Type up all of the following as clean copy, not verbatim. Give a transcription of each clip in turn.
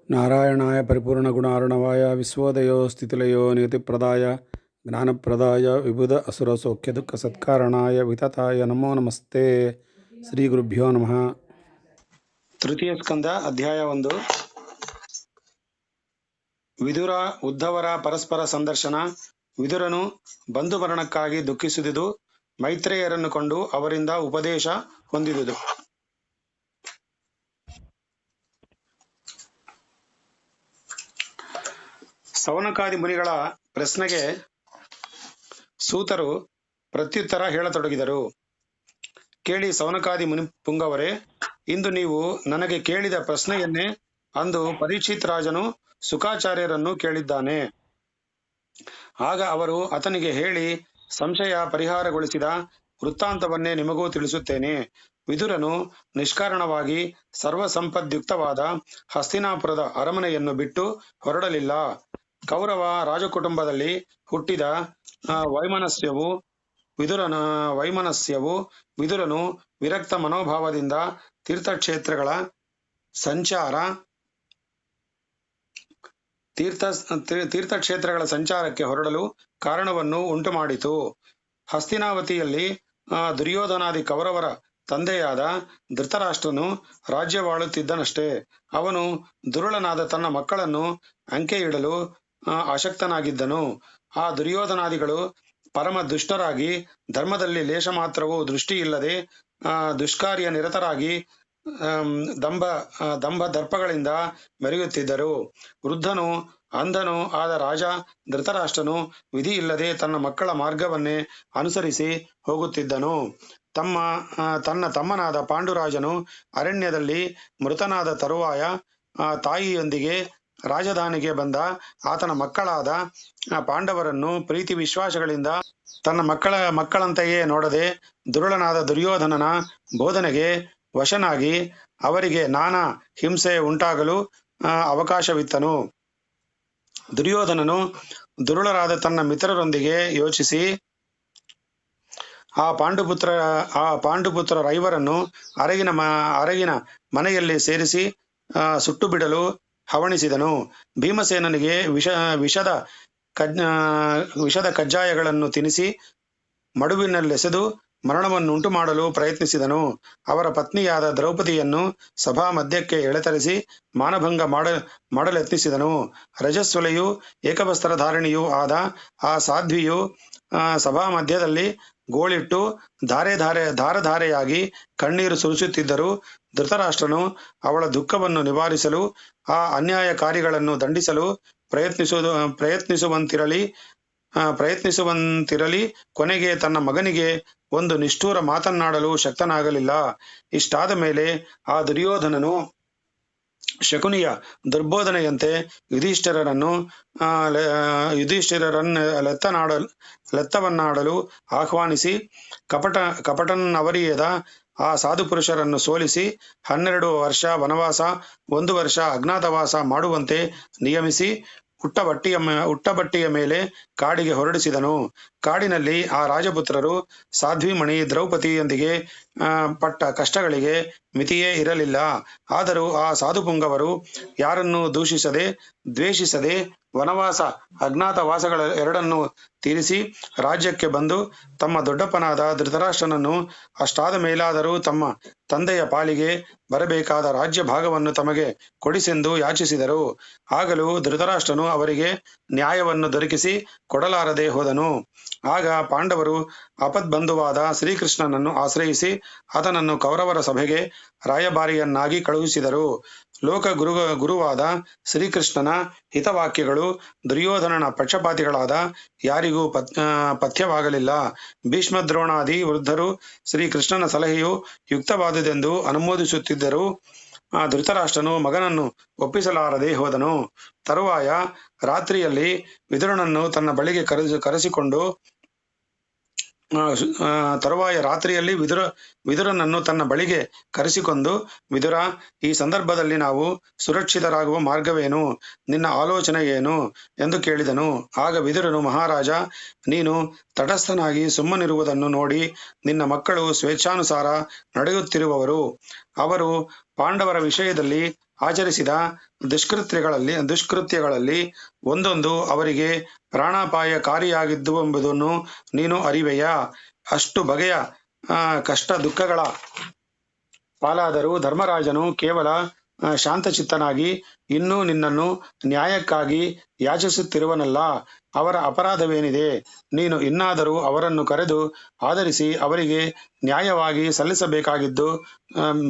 नारायणाय परिपूर्णगुणार्णवाय विश्वोदयो स्थितिलयो नियतिप्रदाय ज्ञानप्रदाय विबुध असुरसौख्यदुःखसत्कारणाय वितताय नमो नमस्ते. ಶ್ರೀ ಗುರುಭ್ಯೋ ನಮಃ. ತೃತೀಯ ಸ್ಕಂದ ಅಧ್ಯಾಯ 1. ವಿದುರ ಉದ್ಧವರ ಪರಸ್ಪರ ಸಂದರ್ಶನ. ವಿದುರನು ಬಂಧು ಮರಣಕ್ಕಾಗಿ ದುಃಖಿಸಿದುದು, ಮೈತ್ರೇಯರನ್ನು ಕೊಂಡು ಅವರಿಂದ ಉಪದೇಶ ಹೊಂದಿದುದು. ಸೌನಕಾದಿ ಮುನಿಗಳ ಪ್ರಶ್ನೆಗೆ ಸೂತರು ಪ್ರತ್ಯುತ್ತರ ಹೇಳತೊಡಗಿದರು. ಕೇಳಿ ಸೌನಕಾದಿ ಮುನಿ ಪುಂಗವರೇ, ಇಂದು ನೀವು ನನಗೆ ಕೇಳಿದ ಪ್ರಶ್ನೆಯನ್ನೇ ಅಂದು ಪರೀಕ್ಷಿತ್ ರಾಜನು ಸುಖಾಚಾರ್ಯರನ್ನು ಕೇಳಿದ್ದಾನೆ. ಆಗ ಅವರು ಆತನಿಗೆ ಹೇಳಿ ಸಂಶಯ ಪರಿಹಾರಗೊಳಿಸಿದ ವೃತ್ತಾಂತವನ್ನೇ ನಿಮಗೂ ತಿಳಿಸುತ್ತೇನೆ. ವಿದುರನು ನಿಷ್ಕಾರಣವಾಗಿ ಸರ್ವಸಂಪದ್ಯುಕ್ತವಾದ ಹಸ್ತಿನಾಪುರದ ಅರಮನೆಯನ್ನು ಬಿಟ್ಟು ಹೊರಡಲಿಲ್ಲ. ಕೌರವ ರಾಜಕುಟುಂಬದಲ್ಲಿ ಹುಟ್ಟಿದ ವೈಮನಸ್ಯವು ವಿದುರನು ವಿರಕ್ತ ಮನೋಭಾವದಿಂದ ತೀರ್ಥಕ್ಷೇತ್ರಗಳ ಸಂಚಾರಕ್ಕೆ ಹೊರಡಲು ಕಾರಣವನ್ನು ಉಂಟು ಮಾಡಿತು. ಹಸ್ತಿನಾವತಿಯಲ್ಲಿ ದುರ್ಯೋಧನಾದಿ ಕೌರವರ ತಂದೆಯಾದ ಧೃತರಾಷ್ಟ್ರನು ರಾಜ್ಯವಾಳುತ್ತಿದ್ದನಷ್ಟೇ. ಅವನು ದುರುಳನಾದ ತನ್ನ ಮಕ್ಕಳನ್ನು ಅಂಕೆ ಇಡಲು ಅಶಕ್ತನಾಗಿದ್ದನು. ಆ ದುರ್ಯೋಧನಾದಿಗಳು ಪರಮ ದುಷ್ಟರಾಗಿ ಧರ್ಮದಲ್ಲಿ ಲೇಷ ಮಾತ್ರವೂ ದೃಷ್ಟಿ ಇಲ್ಲದೆ ದುಷ್ಕಾರ್ಯ ನಿರತರಾಗಿ ದಂಭ ದರ್ಪಗಳಿಂದ ಮೆರೆಯುತ್ತಿದ್ದರು. ವೃದ್ಧನು ಅಂಧನೂ ಆದ ರಾಜ ಧೃತರಾಷ್ಟ್ರನು ವಿಧಿ ಇಲ್ಲದೆ ತನ್ನ ಮಕ್ಕಳ ಮಾರ್ಗವನ್ನೇ ಅನುಸರಿಸಿ ಹೋಗುತ್ತಿದ್ದನು. ತನ್ನ ತಮ್ಮನಾದ ಪಾಂಡುರಾಜನು ಅರಣ್ಯದಲ್ಲಿ ಮೃತನಾದ ತರುವಾಯ ತಾಯಿಯೊಂದಿಗೆ ರಾಜಧಾನಿಗೆ ಬಂದ ಆತನ ಮಕ್ಕಳಾದ ಪಾಂಡವರನ್ನು ಪ್ರೀತಿ ವಿಶ್ವಾಸಗಳಿಂದ ತನ್ನ ಮಕ್ಕಳಂತೆಯೇ ನೋಡದೆ ದುರುಳನಾದ ದುರ್ಯೋಧನನ ಬೋಧನೆಗೆ ವಶನಾಗಿ ಅವರಿಗೆ ನಾನಾ ಹಿಂಸೆ ಉಂಟಾಗಲು ಅವಕಾಶವಿತ್ತನು. ದುರ್ಯೋಧನನು ದುರುಳರಾದ ತನ್ನ ಮಿತ್ರರೊಂದಿಗೆ ಯೋಚಿಸಿ ಆ ಪಾಂಡುಪುತ್ರರೈವರನ್ನು ಅರಗಿನ ಮನೆಯಲ್ಲಿ ಸೇರಿಸಿ ಸುಟ್ಟು ಬಿಡಲು ಹವಣಿಸಿದನು. ಭೀಮಸೇನನಿಗೆ ವಿಷದ ಕಜ್ಜಾಯಗಳನ್ನು ತಿನ್ನಿಸಿ ಮಡುವಿನಲ್ಲೆಸೆದು ಮರಣವನ್ನುಂಟು ಮಾಡಲು ಪ್ರಯತ್ನಿಸಿದನು. ಅವರ ಪತ್ನಿಯಾದ ದ್ರೌಪದಿಯನ್ನು ಸಭಾ ಮಧ್ಯಕ್ಕೆ ಎಳೆತರಿಸಿ ಮಾನಭಂಗ ಮಾಡಲೆತ್ನಿಸಿದನು. ರಜಸ್ವಲೆಯೂ ಏಕವಸ್ತ್ರಧಾರಿಣಿಯೂ ಆದ ಆ ಸಾಧ್ವಿಯು ಸಭಾ ಮಧ್ಯದಲ್ಲಿ ಗೋಳಿಟ್ಟು ಧಾರೆಯಾಗಿ ಕಣ್ಣೀರು ಸುರಿಸುತ್ತಿದ್ದರು. ಧೃತರಾಷ್ಟ್ರನು ಅವಳ ದುಃಖವನ್ನು ನಿವಾರಿಸಲು ಆ ಅನ್ಯಾಯಕಾರಿಗಳನ್ನು ದಂಡಿಸಲು ಪ್ರಯತ್ನಿಸುವಂತಿರಲಿ ಕೊನೆಗೆ ತನ್ನ ಮಗನಿಗೆ ಒಂದು ನಿಷ್ಠೂರ ಮಾತನ್ನಾಡಲು ಶಕ್ತನಾಗಲಿಲ್ಲ. ಇಷ್ಟಾದ ಮೇಲೆ ಆ ದುರ್ಯೋಧನನು ಶಕುನಿಯ ದುರ್ಬೋಧನೆಯಂತೆ ಲೆತ್ತವನ್ನಾಡಲು ಆಹ್ವಾನಿಸಿ ಕಪಟನ್ನವರಿಯದ ಆ ಸಾಧು ಪುರುಷರನ್ನು ಸೋಲಿಸಿ 12 ವರ್ಷ ವನವಾಸ 1 ವರ್ಷ ಅಜ್ಞಾತವಾಸ ಮಾಡುವಂತೆ ನಿಯಮಿಸಿ ಉಟ್ಟಬಟ್ಟಿಯ ಮೇಲೆ ಕಾಡಿಗೆ ಹೊರಡಿಸಿದನು. ಕಾಡಿನಲ್ಲಿ ಆ ರಾಜಪುತ್ರರು ಸಾಧ್ವಿಮಣಿ ದ್ರೌಪದಿಯೊಂದಿಗೆ ಪಟ್ಟ ಕಷ್ಟಗಳಿಗೆ ಮಿತಿಯೇ ಇರಲಿಲ್ಲ. ಆದರೂ ಆ ಸಾಧುಪುಂಗವರು ಯಾರನ್ನೂ ದೂಷಿಸದೆ ದ್ವೇಷಿಸದೆ ವನವಾಸ ಅಜ್ಞಾತವಾಸಗಳ ಎರಡನ್ನೂ ತೀರಿಸಿ ರಾಜ್ಯಕ್ಕೆ ಬಂದು ತಮ್ಮ ದೊಡ್ಡಪ್ಪನಾದ ಧೃತರಾಷ್ಟ್ರನನ್ನು ಅಷ್ಟಾದ ಮೇಲಾದರೂ ತಮ್ಮ ತಂದೆಯ ಪಾಲಿಗೆ ಬರಬೇಕಾದ ರಾಜ್ಯ ಭಾಗವನ್ನು ತಮಗೆ ಕೊಡಿಸೆಂದು ಯಾಚಿಸಿದರು. ಆಗಲೂ ಧೃತರಾಷ್ಟ್ರನು ಅವರಿಗೆ ನ್ಯಾಯವನ್ನು ದೊರಕಿಸಿ ಕೊಡಲಾರದೆ ಹೋದನು. ಆಗ ಪಾಂಡವರು ಆಪದ್ಬಂಧುವಾದ ಶ್ರೀಕೃಷ್ಣನನ್ನು ಆಶ್ರಯಿಸಿ ಆತನನ್ನು ಕೌರವರ ಸಭೆಗೆ ರಾಯಭಾರಿಯನ್ನಾಗಿ ಕಳುಹಿಸಿದರು. ಲೋಕ ಗುರುವಾದ ಶ್ರೀಕೃಷ್ಣನ ಹಿತವಾಕ್ಯಗಳು ದುರ್ಯೋಧನನ ಪಕ್ಷಪಾತಿಗಳಾದ ಯಾರಿಗೂ ಪಥ್ಯವಾಗಲಿಲ್ಲ. ಭೀಷ್ಮದ್ರೋಣಾದಿ ವೃದ್ಧರು ಶ್ರೀಕೃಷ್ಣನ ಸಲಹೆಯು ಯುಕ್ತವಾದುದೆಂದು ಅನುಮೋದಿಸುತ್ತಿದ್ದರು. ಧೃತರಾಷ್ಟ್ರನು ಮಗನನ್ನು ಒಪ್ಪಿಸಲಾರದೆ ಹೋದನು. ತರುವಾಯ ರಾತ್ರಿಯಲ್ಲಿ ವಿದುರನನ್ನು ತನ್ನ ಬಳಿಗೆ ಕರೆಸಿಕೊಂಡು ವಿದುರನನ್ನು ತನ್ನ ಬಳಿಗೆ ಕರೆಸಿಕೊಂಡು, ವಿದುರ, ಈ ಸಂದರ್ಭದಲ್ಲಿ ನಾವು ಸುರಕ್ಷಿತರಾಗುವ ಮಾರ್ಗವೇನು? ನಿನ್ನ ಆಲೋಚನೆ ಏನು ಎಂದು ಕೇಳಿದನು. ಆಗ ವಿದುರನು, ಮಹಾರಾಜ, ನೀನು ತಟಸ್ಥನಾಗಿ ಸುಮ್ಮನಿರುವುದನ್ನು ನೋಡಿ ನಿನ್ನ ಮಕ್ಕಳು ಸ್ವೇಚ್ಛಾನುಸಾರ ನಡೆಯುತ್ತಿರುವವರು. ಅವರು ಪಾಂಡವರ ವಿಷಯದಲ್ಲಿ ಆಚರಿಸಿದ ದುಷ್ಕೃತ್ಯಗಳಲ್ಲಿ ಒಂದೊಂದು ಅವರಿಗೆ ಪ್ರಾಣಾಪಾಯಕಾರಿಯಾಗಿದ್ದುವೆಂಬುದನ್ನು ನೀನು ಅರಿವೆಯಾ? ಅಷ್ಟು ಬಗೆಯ ಕಷ್ಟ ದುಃಖಗಳ ಪಾಲಾದರೂ ಧರ್ಮರಾಜನು ಕೇವಲ ಶಾಂತಚಿತ್ತನಾಗಿ ಇನ್ನೂ ನಿನ್ನನ್ನು ನ್ಯಾಯಕ್ಕಾಗಿ ಯಾಚಿಸುತ್ತಿರುವನಲ್ಲ. ಅವರ ಅಪರಾಧವೇನಿದೆ? ನೀನು ಇನ್ನಾದರೂ ಅವರನ್ನು ಕರೆದು ಆದರಿಸಿ ಅವರಿಗೆ ನ್ಯಾಯವಾಗಿ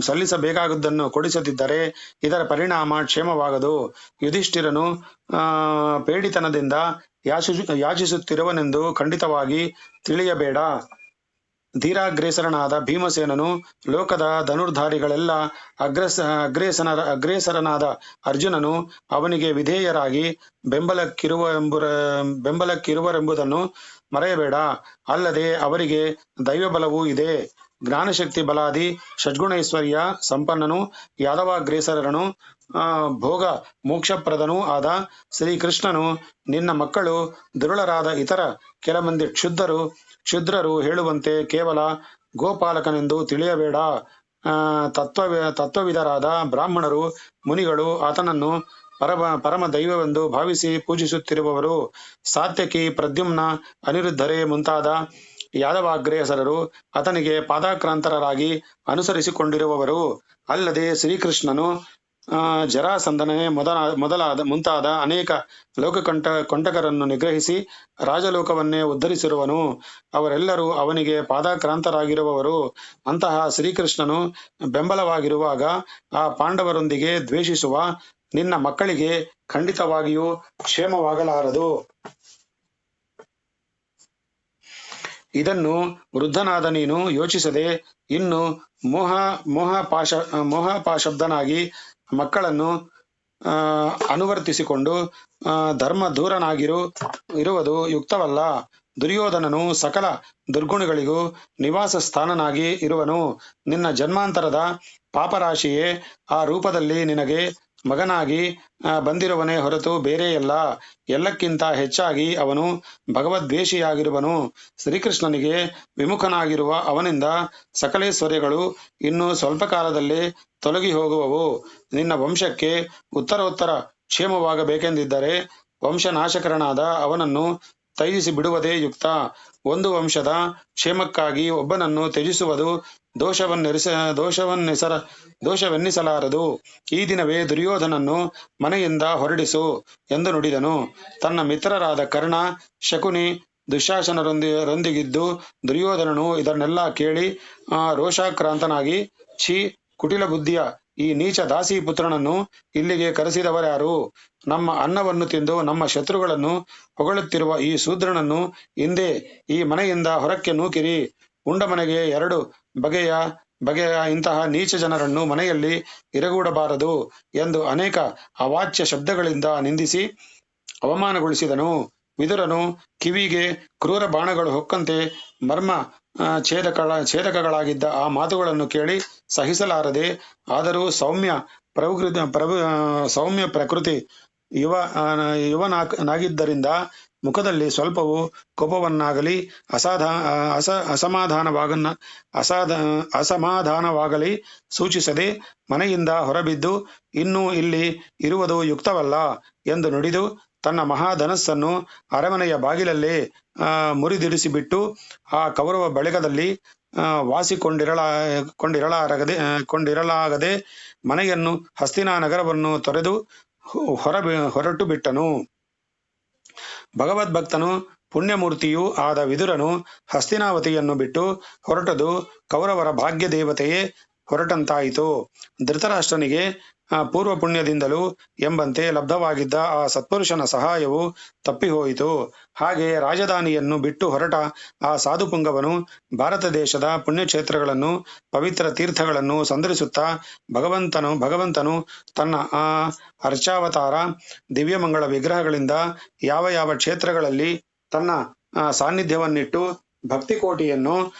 ಸಲ್ಲಿಸಬೇಕಾದದ್ದನ್ನು ಕೊಡಿಸದಿದ್ದರೆ ಇದರ ಪರಿಣಾಮ ಕ್ಷೇಮವಾಗದು. ಯುಧಿಷ್ಠಿರನು ಪೇಡಿತನದಿಂದ ಯಾಚಿಸುತ್ತಿರುವನೆಂದು ಖಂಡಿತವಾಗಿ ತಿಳಿಯಬೇಡ. ಧೀರಾಗ್ರೇಸರನಾದ ಭೀಮಸೇನನು ಲೋಕದ ಧನುರ್ಧಾರಿಗಳೆಲ್ಲ ಅಗ್ರೇಸರನಾದ ಅರ್ಜುನನು ಅವನಿಗೆ ವಿಧೇಯರಾಗಿ ಬೆಂಬಲಕ್ಕಿರುವರೆಂಬುದನ್ನು ಮರೆಯಬೇಡ. ಅಲ್ಲದೆ ಅವರಿಗೆ ದೈವಬಲವೂ ಇದೆ. ಜ್ಞಾನಶಕ್ತಿ ಬಲಾದಿ ಷಡ್ಗುಣೈಶ್ವರ್ಯ ಸಂಪನ್ನನು ಯಾದವಾಗ್ರೇಸರನು ಭೋಗ ಮೋಕ್ಷಪ್ರದನೂ ಆದ ಶ್ರೀಕೃಷ್ಣನು ನಿನ್ನ ಮಕ್ಕಳು ದುರುಳರಾದ ಇತರ ಕೆಲ ಮಂದಿ ಕ್ಷುದ್ರರು ಹೇಳುವಂತೆ ಕೇವಲ ಗೋಪಾಲಕನೆಂದು ತಿಳಿಯಬೇಡ. ತತ್ವವಿದರಾದ ಬ್ರಾಹ್ಮಣರು ಮುನಿಗಳು ಆತನನ್ನು ಪರಮ ದೈವವೆಂದು ಭಾವಿಸಿ ಪೂಜಿಸುತ್ತಿರುವವರು. ಸಾತ್ಯಕಿ, ಪ್ರದ್ಯುಮ್ನ, ಅನಿರುದ್ಧರೇ ಮುಂತಾದ ಯಾದವಾಗ್ರೇಸರರು ಆತನಿಗೆ ಪಾದಾಕ್ರಾಂತರಾಗಿ ಅನುಸರಿಸಿಕೊಂಡಿರುವವರು. ಅಲ್ಲದೆ ಶ್ರೀಕೃಷ್ಣನು ಜರಾಸಂಧನೇ ಮುಂತಾದ ಅನೇಕ ಕಂಟಕರನ್ನು ನಿಗ್ರಹಿಸಿ ರಾಜಲೋಕವನ್ನೇ ಉದ್ಧರಿಸಿರುವನು. ಅವರೆಲ್ಲರೂ ಅವನಿಗೆ ಪಾದಾಕ್ರಾಂತರಾಗಿರುವವರು. ಅಂತಹ ಶ್ರೀಕೃಷ್ಣನು ಬೆಂಬಲವಾಗಿರುವಾಗ ಆ ಪಾಂಡವರೊಂದಿಗೆ ದ್ವೇಷಿಸುವ ನಿನ್ನ ಮಕ್ಕಳಿಗೆ ಖಂಡಿತವಾಗಿಯೂ ಕ್ಷೇಮವಾಗಲಾರದು. ಇದನ್ನು ವೃದ್ಧನಾದ ನೀನು ಯೋಚಿಸದೆ ಇನ್ನು ಮೋಹಪಾಶಬ್ದನಾಗಿ ಮಕ್ಕಳನ್ನು ಅನುವರ್ತಿಸಿಕೊಂಡು ಧರ್ಮ ದೂರನಾಗಿರುವುದು ಯುಕ್ತವಲ್ಲ. ದುರ್ಯೋಧನನು ಸಕಲ ದುರ್ಗುಣಗಳಿಗೂ ನಿವಾಸ ಸ್ಥಾನನಾಗಿ ಇರುವನು. ನಿನ್ನ ಜನ್ಮಾಂತರದ ಪಾಪರಾಶಿಯೇ ಆ ರೂಪದಲ್ಲಿ ನಿನಗೆ ಮಗನಾಗಿ ಬಂದಿರುವನೇ ಹೊರತು ಬೇರೆಯಲ್ಲ. ಎಲ್ಲಕ್ಕಿಂತ ಹೆಚ್ಚಾಗಿ ಅವನು ಭಗವದ್ವೇಷಿಯಾಗಿರುವನು. ಶ್ರೀಕೃಷ್ಣನಿಗೆ ವಿಮುಖನಾಗಿರುವ ಅವನಿಂದ ಸಕಲೇಶ್ವರ್ಯಗಳು ಇನ್ನು ಸ್ವಲ್ಪ ಕಾಲದಲ್ಲೇ ತೊಲಗಿ ಹೋಗುವವು. ನಿನ್ನ ವಂಶಕ್ಕೆ ಉತ್ತರೋತ್ತರ ಕ್ಷೇಮವಾಗಬೇಕೆಂದಿದ್ದರೆ ವಂಶನಾಶಕರನಾದ ಅವನನ್ನು ತ್ಯಜಿಸಿ ಬಿಡುವುದೇ ಯುಕ್ತ. ಒಂದು ವಂಶದ ಕ್ಷೇಮಕ್ಕಾಗಿ ಒಬ್ಬನನ್ನು ತ್ಯಜಿಸುವುದು ದೋಷವೆನ್ನಿಸಲಾರದು. ಈ ದಿನವೇ ದುರ್ಯೋಧನನ್ನು ಮನೆಯಿಂದ ಹೊರಡಿಸು ಎಂದು ನುಡಿದನು. ತನ್ನ ಮಿತ್ರರಾದ ಕರ್ಣ, ಶಕುನಿ, ದುಶ್ಯಾಸನರೊಂದಿಗಿದ್ದು ದುರ್ಯೋಧನನು ಇದನ್ನೆಲ್ಲ ಕೇಳಿ ರೋಷಾಕ್ರಾಂತನಾಗಿ, ಛೀ, ಕುಟಿಲ ಬುದ್ಧಿಯ ಈ ನೀಚ ದಾಸಿ ಪುತ್ರನನ್ನು ಇಲ್ಲಿಗೆ ಕರೆಸಿದವರ್ಯಾರು? ನಮ್ಮ ಅನ್ನವನ್ನು ತಿಂದು ನಮ್ಮ ಶತ್ರುಗಳನ್ನು ಹೊಗಳುತ್ತಿರುವ ಈ ಶೂದ್ರನನ್ನು ಹಿಂದೆ ಈ ಮನೆಯಿಂದ ಹೊರಕ್ಕೆ ನೂಕಿರಿ. ಉಂಡ ಮನೆಗೆ 2 ಬಗೆಯ ಇಂತಹ ನೀಚ ಜನರನ್ನು ಮನೆಯಲ್ಲಿ ಇರಗೂಡಬಾರದು ಎಂದು ಅನೇಕ ಅವಾಚ್ಯ ಶಬ್ದಗಳಿಂದ ನಿಂದಿಸಿ ಅವಮಾನಗೊಳಿಸಿದನು. ವಿದುರನು ಕಿವಿಗೆ ಕ್ರೂರ ಬಾಣಗಳು ಹೊಕ್ಕಂತೆ ಮರ್ಮ ಛೇದಕಗಳಾಗಿದ್ದ ಆ ಮಾತುಗಳನ್ನು ಕೇಳಿ ಸಹಿಸಲಾರದೆ, ಆದರೂ ಸೌಮ್ಯ ಪ್ರಕೃತಿ ಯುವನಾಗಿದ್ದರಿಂದ ಮುಖದಲ್ಲಿ ಸ್ವಲ್ಪವೂ ಕೋಪವನ್ನಾಗಲಿ ಅಸಮಾಧಾನವಾಗಲಿ ಸೂಚಿಸದೆ ಮನೆಯಿಂದ ಹೊರಬಿದ್ದು ಇನ್ನೂ ಇಲ್ಲಿ ಇರುವುದು ಯುಕ್ತವಲ್ಲ ಎಂದು ನುಡಿದು ತನ್ನ ಮಹಾಧನಸ್ಸನ್ನು ಅರಮನೆಯ ಬಾಗಿಲಲ್ಲೇ ಮುರಿದಿಡಿಸಿಬಿಟ್ಟು ಆ ಕೌರವ ಬಳಗದಲ್ಲಿ ಕೊಂಡಿರಲಾಗದೆ ಮನೆಯನ್ನು ಹಸ್ತಿನಾ ನಗರವನ್ನು ತೊರೆದು ಹೊರಟು ಬಿಟ್ಟನು. ಭಗವದ್ಭಕ್ತನು ಪುಣ್ಯಮೂರ್ತಿಯೂ ಆದ ವಿದುರನು ಹಸ್ತಿನಾವತಿಯನ್ನು ಬಿಟ್ಟು ಹೊರಟದು ಕೌರವರ ಭಾಗ್ಯ ದೇವತೆಯೇ ಹೊರಟಂತಾಯಿತು. ಧೃತರಾಷ್ಟ್ರನಿಗೆ ಪೂರ್ವ ಪುಣ್ಯದಿಂದಲೂ ಎಂಬಂತೆ ಲಬ್ಧವಾಗಿದ್ದ ಆ ಸತ್ಪುರುಷನ ಸಹಾಯವು ತಪ್ಪಿಹೋಯಿತು. ಹಾಗೆ ರಾಜಧಾನಿಯನ್ನು ಬಿಟ್ಟು ಹೊರಟ ಆ ಸಾಧುಪುಂಗವನು ಭಾರತ ದೇಶದ ಪುಣ್ಯಕ್ಷೇತ್ರಗಳನ್ನು, ಪವಿತ್ರ ತೀರ್ಥಗಳನ್ನು ಸಂದರ್ಶಿಸುತ್ತಾ ಭಗವಂತನು ತನ್ನ ಅರ್ಚಾವತಾರ ದಿವ್ಯಮಂಗಳ ವಿಗ್ರಹಗಳಿಂದ ಯಾವ ಕ್ಷೇತ್ರಗಳಲ್ಲಿ ತನ್ನ ಸಾನ್ನಿಧ್ಯವನ್ನಿಟ್ಟು ಭಕ್ತಿಕೋಟಿಯನ್ನು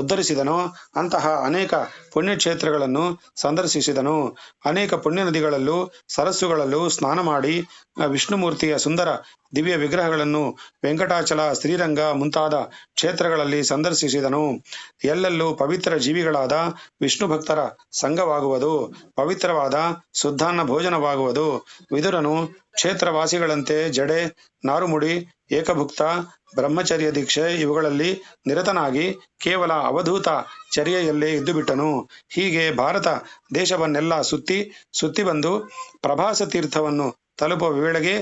ಉದ್ಧರಿಸಿದನೋ ಅಂತಹ ಅನೇಕ ಪುಣ್ಯಕ್ಷೇತ್ರಗಳನ್ನು ಸಂದರ್ಶಿಸಿದನು. ಅನೇಕ ಪುಣ್ಯ ನದಿಗಳಲ್ಲೂ ಸರಸ್ಸುಗಳಲ್ಲೂ ಸ್ನಾನ ಮಾಡಿ ವಿಷ್ಣುಮೂರ್ತಿಯ ಸುಂದರ ದಿವ್ಯ ವಿಗ್ರಹಗಳನ್ನು ವೆಂಕಟಾಚಲ, ಶ್ರೀರಂಗ ಮುಂತಾದ ಕ್ಷೇತ್ರಗಳಲ್ಲಿ ಸಂದರ್ಶಿಸಿದನು. ಎಲ್ಲೆಲ್ಲೂ ಪವಿತ್ರ ಜೀವಿಗಳಾದ ವಿಷ್ಣು ಭಕ್ತರ ಸಂಘವಾಗುವುದು, ಪವಿತ್ರವಾದ ಶುದ್ಧಾನ್ನ ಭೋಜನವಾಗುವುದು. ವಿದುರನು ಕ್ಷೇತ್ರವಾಸಿಗಳಂತೆ ಜಡೆ, ನಾರುಮುಡಿ, ಏಕಭುಕ್ತ, ಬ್ರಹ್ಮಚರ್ಯ ದೀಕ್ಷೆ ಇವುಗಳಲ್ಲಿ ನಿರತನಾಗಿ ಕೇವಲ ಅವಧೂತ ಚರ್ಯೆಯಲ್ಲೇ ಇದ್ದುಬಿಟ್ಟನು. ಹೀಗೆ ಭಾರತ ದೇಶವನ್ನೆಲ್ಲ ಸುತ್ತಿ ಬಂದು ಪ್ರಭಾಸ ತೀರ್ಥವನ್ನು ತಲುಪುವ ವೇಳೆಗೆ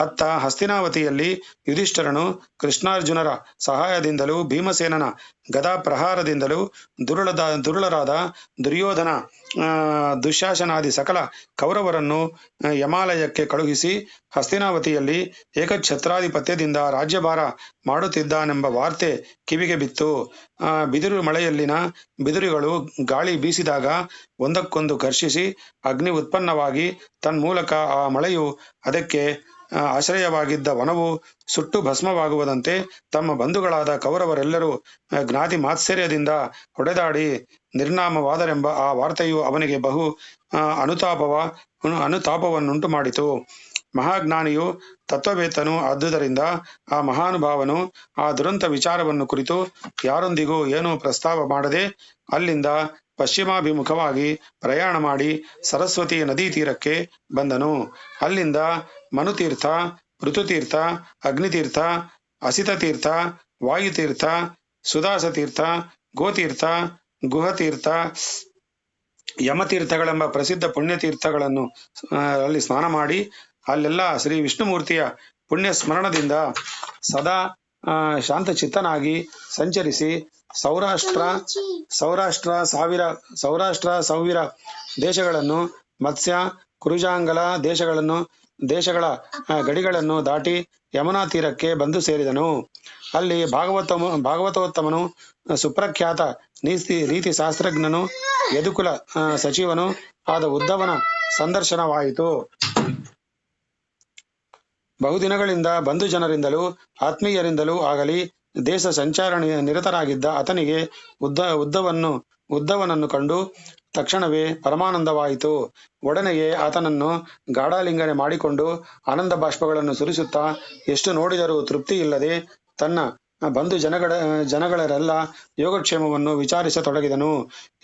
ಅತ್ತ ಹಸ್ತಿನಾವತಿಯಲ್ಲಿ ಯುಧಿಷ್ಠರನು ಕೃಷ್ಣಾರ್ಜುನರ ಸಹಾಯದಿಂದಲೂ ಭೀಮಸೇನನ ಗದಾ ಪ್ರಹಾರದಿಂದಲೂ ದುರುಳರಾದ ದುರ್ಯೋಧನ, ದುಶ್ಯಾಸನಾದಿ ಸಕಲ ಕೌರವರನ್ನು ಯಮಾಲಯಕ್ಕೆ ಕಳುಹಿಸಿ ಹಸ್ತಿನಾವತಿಯಲ್ಲಿ ಏಕಛತ್ರಾಧಿಪತ್ಯದಿಂದ ರಾಜ್ಯಭಾರ ಮಾಡುತ್ತಿದ್ದಾನೆಂಬ ವಾರ್ತೆ ಕಿವಿಗೆ ಬಿತ್ತು. ಬಿದಿರು ಮಳೆಯಲ್ಲಿನ ಬಿದಿರುಗಳು ಗಾಳಿ ಬೀಸಿದಾಗ ಒಂದಕ್ಕೊಂದು ಘರ್ಷಿಸಿ ಅಗ್ನಿ ಉತ್ಪನ್ನವಾಗಿ ತನ್ಮೂಲಕ ಆ ಮಳೆಯು ಅದಕ್ಕೆ ಆಶ್ರಯವಾಗಿದ್ದ ವನವು ಸುಟ್ಟು ಭಸ್ಮವಾಗುವುದಂತೆ ತಮ್ಮ ಬಂಧುಗಳಾದ ಕೌರವರೆಲ್ಲರೂ ಜ್ಞಾತಿ ಮಾತ್ಸರ್ಯದಿಂದ ಹೊಡೆದಾಡಿ ನಿರ್ನಾಮವಾದರೆಂಬ ಆ ವಾರ್ತೆಯು ಅವನಿಗೆ ಬಹು ಅನುತಾಪವನ್ನುಂಟು ಮಾಡಿತು. ಮಹಾಜ್ಞಾನಿಯು ತತ್ವವೇತ್ತನು ಆದುದರಿಂದ ಆ ಮಹಾನುಭಾವನು ಆ ದುರಂತ ವಿಚಾರವನ್ನು ಕುರಿತು ಯಾರೊಂದಿಗೂ ಏನೂ ಪ್ರಸ್ತಾವ ಮಾಡದೆ ಅಲ್ಲಿಂದ ಪಶ್ಚಿಮಾಭಿಮುಖವಾಗಿ ಪ್ರಯಾಣ ಮಾಡಿ ಸರಸ್ವತಿ ನದಿ ತೀರಕ್ಕೆ ಬಂದನು. ಅಲ್ಲಿಂದ ಮನುತೀರ್ಥ, ಋತುತೀರ್ಥ, ಅಗ್ನಿತೀರ್ಥ, ಅಸಿತತೀರ್ಥ, ವಾಯುತೀರ್ಥ, ಸುದಾಸತೀರ್ಥ, ಗೋತೀರ್ಥ, ಗುಹತೀರ್ಥ, ಯಮತೀರ್ಥಗಳೆಂಬ ಪ್ರಸಿದ್ಧ ಪುಣ್ಯತೀರ್ಥಗಳನ್ನು ಅಲ್ಲಿ ಸ್ನಾನ ಮಾಡಿ ಅಲ್ಲೆಲ್ಲ ಶ್ರೀ ವಿಷ್ಣುಮೂರ್ತಿಯ ಪುಣ್ಯ ಸ್ಮರಣದಿಂದ ಸದಾ ಶಾಂತಚಿತ್ತನಾಗಿ ಸಂಚರಿಸಿ ಸೌರಾಷ್ಟ್ರ ಸೌವಿರ ದೇಶಗಳನ್ನು, ಮತ್ಸ್ಯ ಕುರುಜಾಂಗಲ ದೇಶಗಳ ಗಡಿಗಳನ್ನು ದಾಟಿ ಯಮುನಾ ತೀರಕ್ಕೆ ಬಂದು ಸೇರಿದನು. ಅಲ್ಲಿ ಭಾಗವತೋತ್ತಮನು, ಸುಪ್ರಖ್ಯಾತ ನೀತಿ ಶಾಸ್ತ್ರಜ್ಞನು, ಯದುಕುಲ ಸಚಿವನು ಆದ ಉದ್ಧವನ ಸಂದರ್ಶನವಾಯಿತು. ಬಹುದಿನಗಳಿಂದ ಬಂಧು ಜನರಿಂದಲೂ ಆತ್ಮೀಯರಿಂದಲೂ ಆಗಲಿ ದೇಶ ಸಂಚಾರ ನಿರತರಾಗಿದ್ದ ಆತನಿಗೆ ಉದ್ಧವನನ್ನು ಕಂಡು ತಕ್ಷಣವೇ ಪರಮಾನಂದವಾಯಿತು. ಒಡನೆಯೇ ಆತನನ್ನು ಗಾಢಾಲಿಂಗನೆ ಮಾಡಿಕೊಂಡು ಆನಂದ ಬಾಷ್ಪಗಳನ್ನು ಸುರಿಸುತ್ತಾ ಎಷ್ಟು ನೋಡಿದರೂ ತೃಪ್ತಿ ಇಲ್ಲದೆ ತನ್ನ ಬಂಧು ಜನಗಳೆಲ್ಲ ಯೋಗಕ್ಷೇಮವನ್ನು ವಿಚಾರಿಸತೊಡಗಿದನು.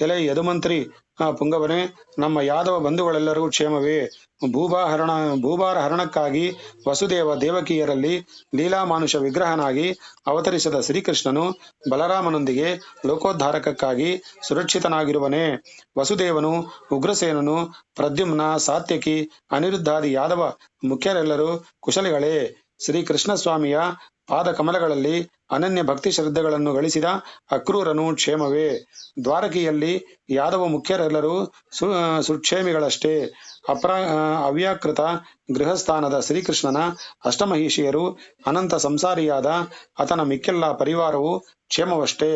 ಎಲೆ ಯದುಮಂತ್ರಿ ಪುಂಗವನೇ, ನಮ್ಮ ಯಾದವ ಬಂಧುಗಳೆಲ್ಲರೂ ಕ್ಷೇಮವೇ? ಭೂಭಾರ ಹರಣಕ್ಕಾಗಿ ವಸುದೇವ ದೇವಕಿಯರಲ್ಲಿ ಲೀಲಾಮಾನುಷ ವಿಗ್ರಹನಾಗಿ ಅವತರಿಸಿದ ಶ್ರೀಕೃಷ್ಣನು ಬಲರಾಮನೊಂದಿಗೆ ಲೋಕೋದ್ಧಾರಕ್ಕಾಗಿ ಸುರಕ್ಷಿತನಾಗಿರುವನೇ? ವಸುದೇವನು, ಉಗ್ರಸೇನನು, ಪ್ರದ್ಯುಮ್ನ, ಸಾತ್ಯಕಿ, ಅನಿರುದ್ಧಾದಿ ಯಾದವ ಮುಖ್ಯರೆಲ್ಲರೂ ಕುಶಲಿಗಳೇ? ಶ್ರೀಕೃಷ್ಣ ಸ್ವಾಮಿಯ ಪಾದ ಕಮಲಗಳಲ್ಲಿ ಅನನ್ಯ ಭಕ್ತಿ ಶ್ರದ್ಧೆಗಳನ್ನು ಗಳಿಸಿದ ಅಕ್ರೂರನು ಕ್ಷೇಮವೇ? ದ್ವಾರಕಿಯಲ್ಲಿ ಯಾದವ ಮುಖ್ಯರೆಲ್ಲರೂ ಸುಕ್ಷೇಮಿಗಳಷ್ಟೇ. ಅವ್ಯಾಕೃತ ಗೃಹಸ್ಥಾನದ ಶ್ರೀಕೃಷ್ಣನ ಅಷ್ಟಮಹಿಷಿಯರು, ಅನಂತ ಸಂಸಾರಿಯಾದ ಆತನ ಮಿಕ್ಕೆಲ್ಲ ಪರಿವಾರವು ಕ್ಷೇಮವಷ್ಟೇ.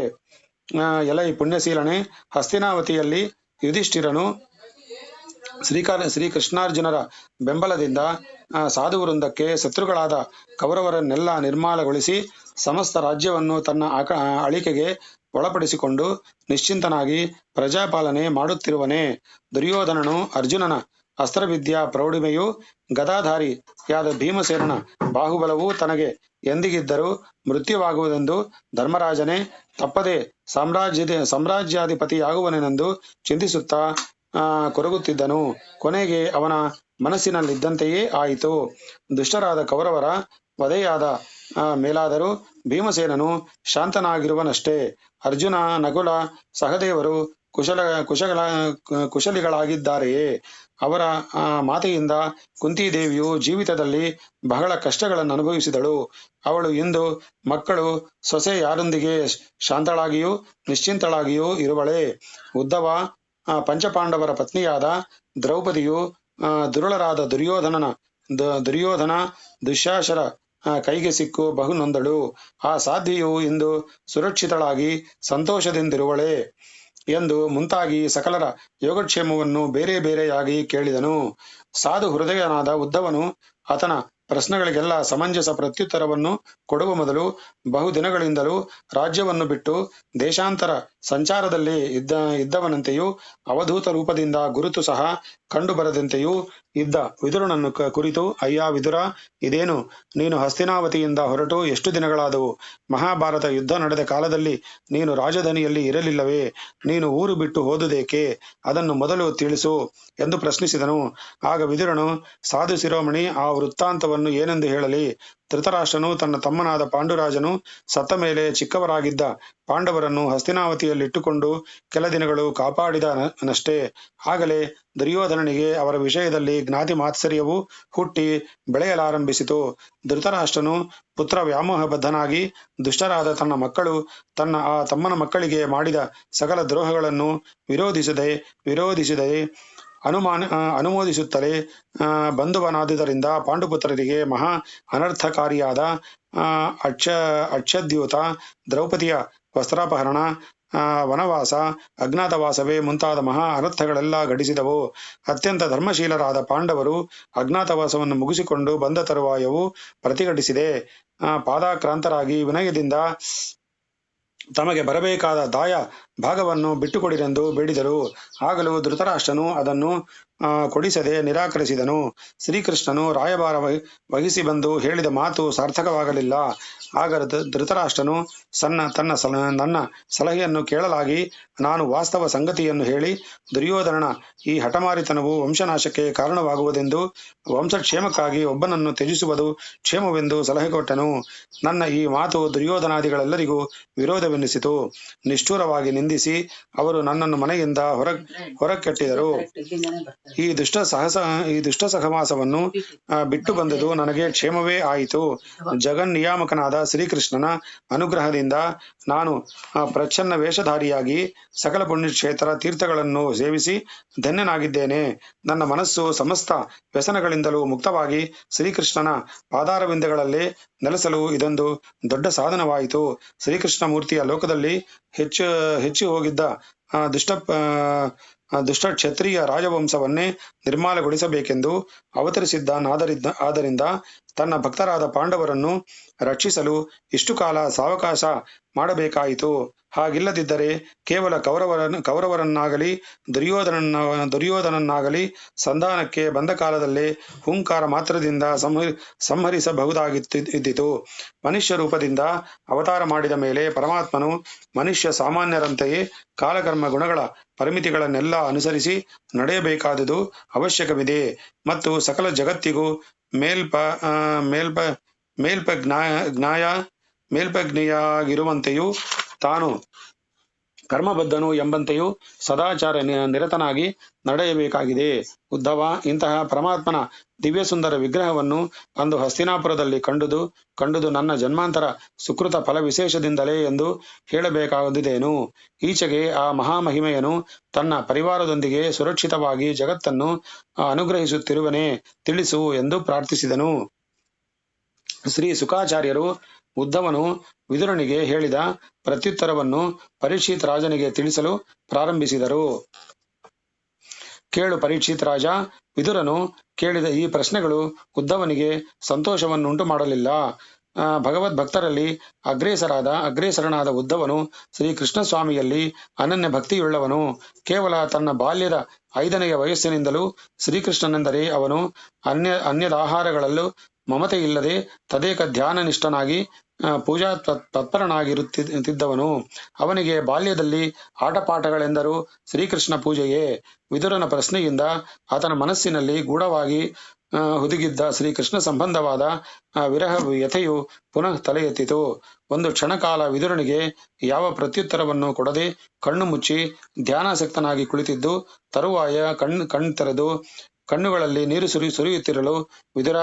ಎಲೈ ಪುಣ್ಯಶೀಲನೆ, ಹಸ್ತಿನಾವತಿಯಲ್ಲಿ ಯುಧಿಷ್ಠಿರನು ಶ್ರೀಕೃಷ್ಣಾರ್ಜುನರ ಬೆಂಬಲದಿಂದ ಸಾಧುವೃಂದಕ್ಕೆ ಶತ್ರುಗಳಾದ ಕೌರವರನ್ನೆಲ್ಲ ನಿರ್ಮಾಲಗೊಳಿಸಿ ಸಮಸ್ತ ರಾಜ್ಯವನ್ನು ತನ್ನ ಆಳಿಕೆಗೆ ಒಳಪಡಿಸಿಕೊಂಡು ನಿಶ್ಚಿಂತನಾಗಿ ಪ್ರಜಾಪಾಲನೆ ಮಾಡುತ್ತಿರುವನೇ? ದುರ್ಯೋಧನನು ಅರ್ಜುನನ ಅಸ್ತ್ರವಿದ್ಯಾ ಪ್ರೌಢಿಮೆಯು, ಗದಾಧಾರಿಯಾದ ಭೀಮಸೇನನ ಬಾಹುಬಲವೂ ತನಗೆ ಎಂದಿಗಿದ್ದರೂ ಮೃತ್ಯುವಾಗುವುದೆಂದು ಧರ್ಮರಾಜನೇ ತಪ್ಪದೆ ಸಾಮ್ರಾಜ್ಯಾಧಿಪತಿಯಾಗುವನೆಂದು ಚಿಂತಿಸುತ್ತಾ ಕೊರಗುತ್ತಿದ್ದನು. ಕೊನೆಗೆ ಅವನ ಮನಸ್ಸಿನಲ್ಲಿದ್ದಂತೆಯೇ ಆಯಿತು. ದುಷ್ಟರಾದ ಕೌರವರ ವಧೆಯಾದ ಮೇಲಾದರೂ ಭೀಮಸೇನನು ಶಾಂತನಾಗಿರುವನಷ್ಟೇ. ಅರ್ಜುನ, ನಕುಲ, ಸಹದೇವರು ಕುಶಲಿಗಳಾಗಿದ್ದಾರೆಯೇ? ಅವರ ಮಾತೆಯಿಂದ ಕುಂತಿದೇವಿಯು ಜೀವಿತದಲ್ಲಿ ಬಹಳ ಕಷ್ಟಗಳನ್ನು ಅನುಭವಿಸಿದಳು. ಅವಳು ಇಂದು ಮಕ್ಕಳು ಸೊಸೆ ಯಾರೊಂದಿಗೆ ಶಾಂತಳಾಗಿಯೂ ನಿಶ್ಚಿಂತಳಾಗಿಯೂ ಇರುವಳೆ. ಉದ್ಧವ, ಪಂಚಪಾಂಡವರ ಪತ್ನಿಯಾದ ದ್ರೌಪದಿಯು ದುರುಳರಾದ ದುರ್ಯೋಧನ ದುಶ್ಯಾಸರ ಕೈಗೆ ಸಿಕ್ಕು ಬಹು ನೊಂದಳು. ಆ ಸಾಧ್ವಿಯು ಇಂದು ಸುರಕ್ಷಿತಳಾಗಿ ಸಂತೋಷದಿಂದಿರುವಳೆ ಎಂದು ಮುಂತಾಗಿ ಸಕಲರ ಯೋಗಕ್ಷೇಮವನ್ನು ಬೇರೆ ಬೇರೆಯಾಗಿ ಕೇಳಿದನು. ಸಾಧು ಹೃದಯನಾದ ಉದ್ಧವನು ಆತನ ಪ್ರಶ್ನೆಗಳಿಗೆಲ್ಲ ಸಮಂಜಸ ಪ್ರತ್ಯುತ್ತರವನ್ನು ಕೊಡುವ ಮೊದಲು ಬಹುದಿನಗಳಿಂದಲೂ ರಾಜ್ಯವನ್ನು ಬಿಟ್ಟು ದೇಶಾಂತರ ಸಂಚಾರದಲ್ಲಿ ಇದ್ದವನಂತೆಯೂ ಅವಧೂತ ರೂಪದಿಂದ ಗುರುತು ಸಹ ಕಂಡು ಬರದಂತೆಯೂ ಇದ್ದ ವಿದುರನನ್ನು ಕುರಿತು, ಅಯ್ಯ ವಿದುರ, ಇದೇನು ನೀನು ಹಸ್ತಿನಾವತಿಯಿಂದ ಹೊರಟು ಎಷ್ಟು ದಿನಗಳಾದವು? ಮಹಾಭಾರತ ಯುದ್ಧ ನಡೆದ ಕಾಲದಲ್ಲಿ ನೀನು ರಾಜಧಾನಿಯಲ್ಲಿ ಇರಲಿಲ್ಲವೇ? ನೀನು ಊರು ಬಿಟ್ಟು ಹೋದುದೇಕೆ? ಅದನ್ನು ಮೊದಲು ತಿಳಿಸು ಎಂದು ಪ್ರಶ್ನಿಸಿದನು. ಆಗ ವಿದುರನು, ಸಾಧು ಶಿರೋಮಣಿ, ಆ ವೃತ್ತಾಂತವನ್ನು ಏನೆಂದು ಹೇಳಲಿ? ಧೃತರಾಷ್ಟ್ರನು ತನ್ನ ತಮ್ಮನಾದ ಪಾಂಡುರಾಜನು ಸತ್ತ ಮೇಲೆ ಚಿಕ್ಕವರಾಗಿದ್ದ ಪಾಂಡವರನ್ನು ಹಸ್ತಿನಾವತಿಯಲ್ಲಿಟ್ಟುಕೊಂಡು ಕೆಲ ದಿನಗಳು ಕಾಪಾಡಿದನಷ್ಟೇ. ಆಗಲೇ ದುರ್ಯೋಧನನಿಗೆ ಅವರ ವಿಷಯದಲ್ಲಿ ಜ್ಞಾತಿ ಮಾತ್ಸರ್ಯವು ಹುಟ್ಟಿ ಬೆಳೆಯಲಾರಂಭಿಸಿತು. ಧೃತರಾಷ್ಟ್ರನು ಪುತ್ರ ವ್ಯಾಮೋಹಬದ್ಧನಾಗಿ ದುಷ್ಟರಾದ ತನ್ನ ಮಕ್ಕಳು ಆ ತಮ್ಮನ ಮಕ್ಕಳಿಗೆ ಮಾಡಿದ ಸಕಲ ದ್ರೋಹಗಳನ್ನು ವಿರೋಧಿಸದೆ ಅನುಮೋದಿಸುತ್ತಲೇ ಬಂಧುವನಾದುದರಿಂದ ಪಾಂಡುಪುತ್ರರಿಗೆ ಮಹಾ ಅನರ್ಥಕಾರಿಯಾದ ಅಕ್ಷದ್ಯೂತ, ದ್ರೌಪದಿಯ ವಸ್ತ್ರಾಪಹರಣ, ವನವಾಸ, ಅಜ್ಞಾತವಾಸವೇ ಮುಂತಾದ ಮಹಾ ಅನರ್ಥಗಳೆಲ್ಲ ಘಟಿಸಿದವು. ಅತ್ಯಂತ ಧರ್ಮಶೀಲರಾದ ಪಾಂಡವರು ಅಜ್ಞಾತವಾಸವನ್ನು ಮುಗಿಸಿಕೊಂಡು ಬಂದ ತರುವಾಯವು ಪ್ರತಿಘಟಿಸಿದೆ. ಪಾದಾಕ್ರಾಂತರಾಗಿ ವಿನಯದಿಂದ ತಮಗೆ ಬರಬೇಕಾದ ದಾಯ ಭಾಗವನ್ನು ಬಿಟ್ಟುಕೊಡಿರೆಂದು ಬೇಡಿದರು. ಆಗಲೂ ಧೃತರಾಷ್ಟ್ರನು ಅದನ್ನು ಕೊಡಿಸದೆ ನಿರಾಕರಿಸಿದನು. ಶ್ರೀಕೃಷ್ಣನು ರಾಯಭಾರ ವಹಿಸಿ ಬಂದು ಹೇಳಿದ ಮಾತು ಸಾರ್ಥಕವಾಗಲಿಲ್ಲ. ಆಗ ಧೃತರಾಷ್ಟ್ರನು ನನ್ನ ಸಲಹೆಯನ್ನು ಕೇಳಲಾಗಿ ನಾನು ವಾಸ್ತವ ಸಂಗತಿಯನ್ನು ಹೇಳಿ, ದುರ್ಯೋಧನನ ಈ ಹಠಮಾರಿತನವು ವಂಶನಾಶಕ್ಕೆ ಕಾರಣವಾಗುವುದೆಂದು, ವಂಶಕ್ಷೇಮಕ್ಕಾಗಿ ಒಬ್ಬನನ್ನು ತ್ಯಜಿಸುವುದು ಕ್ಷೇಮವೆಂದು ಸಲಹೆ ಕೊಟ್ಟನು. ನನ್ನ ಈ ಮಾತು ದುರ್ಯೋಧನಾದಿಗಳೆಲ್ಲರಿಗೂ ವಿರೋಧವೆನ್ನಿಸಿತು. ನಿಷ್ಠುರವಾಗಿ ನಿಂದಿಸಿ ಅವರು ನನ್ನನ್ನು ಮನೆಯಿಂದ ಹೊರಕ್ಕೆಟ್ಟಿದರು. ಈ ದುಷ್ಟ ಸಹವಾಸವನ್ನು ಬಿಟ್ಟು ಬಂದುದು ನನಗೆ ಕ್ಷೇಮವೇ ಆಯಿತು. ಜಗನ್ನಿಯಾಮಕನಾದ ಶ್ರೀಕೃಷ್ಣನ ಅನುಗ್ರಹದಿಂದ ನಾನು ಪ್ರಚ್ಛನ್ನ ವೇಷಧಾರಿಯಾಗಿ ಸಕಲ ಪುಣ್ಯಕ್ಷೇತ್ರ ತೀರ್ಥಗಳನ್ನು ಸೇವಿಸಿ ಧನ್ಯನಾಗಿದ್ದೇನೆ. ನನ್ನ ಮನಸ್ಸು ಸಮಸ್ತ ವ್ಯಸನಗಳಿಂದಲೂ ಮುಕ್ತವಾಗಿ ಶ್ರೀಕೃಷ್ಣನ ಪಾದಾರವಿಂದಗಳಲ್ಲೇ ನೆಲೆಸಲು ಇದೊಂದು ದೊಡ್ಡ ಸಾಧನವಾಯಿತು. ಶ್ರೀಕೃಷ್ಣ ಮೂರ್ತಿಯ ಲೋಕದಲ್ಲಿ ಹೆಚ್ಚು ಹೋಗಿದ್ದ ದುಷ್ಟ ಕ್ಷತ್ರಿಯ ರಾಜವಂಶವನ್ನೇ ನಿರ್ಮಾಲಗೊಳಿಸಬೇಕೆಂದು ಅವತರಿಸಿದ್ದಾನಾದ್ದರಿಂದ ತನ್ನ ಭಕ್ತರಾದ ಪಾಂಡವರನ್ನು ರಕ್ಷಿಸಲು ಇಷ್ಟು ಕಾಲ ಸಾವಕಾಶ ಮಾಡಬೇಕಾಯಿತು. ಹಾಗಿಲ್ಲದಿದ್ದರೆ ಕೇವಲ ಕೌರವರನ್ನಾಗಲಿ ದುರ್ಯೋಧನನ್ನಾಗಲಿ ಸಂಧಾನಕ್ಕೆ ಬಂದ ಕಾಲದಲ್ಲೇ ಹುಂಕಾರ ಮಾತ್ರದಿಂದ ಸಂಹರಿಸಬಹುದಾಗಿದ್ದಿತು. ಮನುಷ್ಯ ರೂಪದಿಂದ ಅವತಾರ ಮಾಡಿದ ಮೇಲೆ ಪರಮಾತ್ಮನು ಮನುಷ್ಯ ಸಾಮಾನ್ಯರಂತೆಯೇ ಕಾಲಕರ್ಮ ಗುಣಗಳ ಪರಿಮಿತಿಗಳನ್ನೆಲ್ಲ ಅನುಸರಿಸಿ ನಡೆಯಬೇಕಾದುದು ಅವಶ್ಯಕವಿದೆ ಮತ್ತು ಸಕಲ ಜಗತ್ತಿಗೂ ಮೇಲ್ಪಜ್ಞೆಯಾಗಿರುವಂತೆಯೂ ತಾನು ಕರ್ಮಬದ್ಧನು ಎಂಬಂತೆಯೂ ಸದಾಚಾರ ನಿರತನಾಗಿ ನಡೆಯಬೇಕಾಗಿದೆ. ಉದ್ಧವ, ಇಂತಹ ಪರಮಾತ್ಮನ ದಿವ್ಯ ಸುಂದರ ವಿಗ್ರಹವನ್ನು ಅಂದು ಹಸ್ತಿನಾಪುರದಲ್ಲಿ ಕಂಡುದು ನನ್ನ ಜನ್ಮಾಂತರ ಸುಕೃತ ಫಲ ವಿಶೇಷದಿಂದಲೇ ಎಂದು ಹೇಳಬೇಕಾದುದೇನು? ಈಚೆಗೆ ಆ ಮಹಾಮಹಿಮೆಯನು ತನ್ನ ಪರಿವಾರದೊಂದಿಗೆ ಸುರಕ್ಷಿತವಾಗಿ ಜಗತ್ತನ್ನು ಅನುಗ್ರಹಿಸುತ್ತಿರುವನೇ, ತಿಳಿಸು ಎಂದು ಪ್ರಾರ್ಥಿಸಿದನು. ಶ್ರೀ ಶುಕಾಚಾರ್ಯರು ಉದ್ಧವನು ವಿದುರನಿಗೆ ಹೇಳಿದ ಪ್ರತ್ಯುತ್ತರವನ್ನು ಪರೀಕ್ಷಿತ್ ರಾಜನಿಗೆ ತಿಳಿಸಲು ಪ್ರಾರಂಭಿಸಿದರು. ಕೇಳು ಪರೀಕ್ಷಿತ್ ರಾಜ. ವಿದುರನು ಕೇಳಿದ ಈ ಪ್ರಶ್ನೆಗಳು ಉದ್ಧವನಿಗೆ ಸಂತೋಷವನ್ನುಂಟು ಮಾಡಲಿಲ್ಲ. ಭಗವದ್ಭಕ್ತರಲ್ಲಿ ಅಗ್ರೇಸರನಾದ ಉದ್ಧವನು ಶ್ರೀಕೃಷ್ಣ ಸ್ವಾಮಿಯಲ್ಲಿ ಅನನ್ಯ ಭಕ್ತಿಯುಳ್ಳವನು. ಕೇವಲ ತನ್ನ ಬಾಲ್ಯದ 5ನೆಯ ವಯಸ್ಸಿನಿಂದಲೂ ಶ್ರೀಕೃಷ್ಣನೆಂದರೆ ಅವನು ಅನ್ಯದಾಹಾರಗಳಲ್ಲೂ ಮಮತೆ ಇಲ್ಲದೆ ತದೇಕ ಧ್ಯಾನನಿಷ್ಠನಾಗಿ ಪೂಜಾ ತತ್ಪರನಾಗಿರುತ್ತಿದ್ದವನು. ಅವನಿಗೆ ಬಾಲ್ಯದಲ್ಲಿ ಆಟಪಾಠಗಳೆಂದರೂ ಶ್ರೀಕೃಷ್ಣ ಪೂಜೆಯೇ. ವಿದುರನ ಪ್ರಶ್ನೆಯಿಂದ ಆತನ ಮನಸ್ಸಿನಲ್ಲಿ ಗೂಢವಾಗಿ ಹುದುಗಿದ್ದ ಶ್ರೀಕೃಷ್ಣ ಸಂಬಂಧವಾದ ವಿರಹ ವ್ಯಥೆಯು ಪುನಃ ತಲೆ ಎತ್ತಿತು. ಒಂದು ಕ್ಷಣಕಾಲ ವಿದುರನಿಗೆ ಯಾವ ಪ್ರತ್ಯುತ್ತರವನ್ನು ಕೊಡದೆ ಕಣ್ಣು ಮುಚ್ಚಿ ಧ್ಯಾನಾಸಕ್ತನಾಗಿ ಕುಳಿತಿದ್ದು, ತರುವಾಯ ಕಣ್ತೆರೆದು ಕಣ್ಣುಗಳಲ್ಲಿ ನೀರು ಸುರಿಯುತ್ತಿರಲು, ವಿದುರ,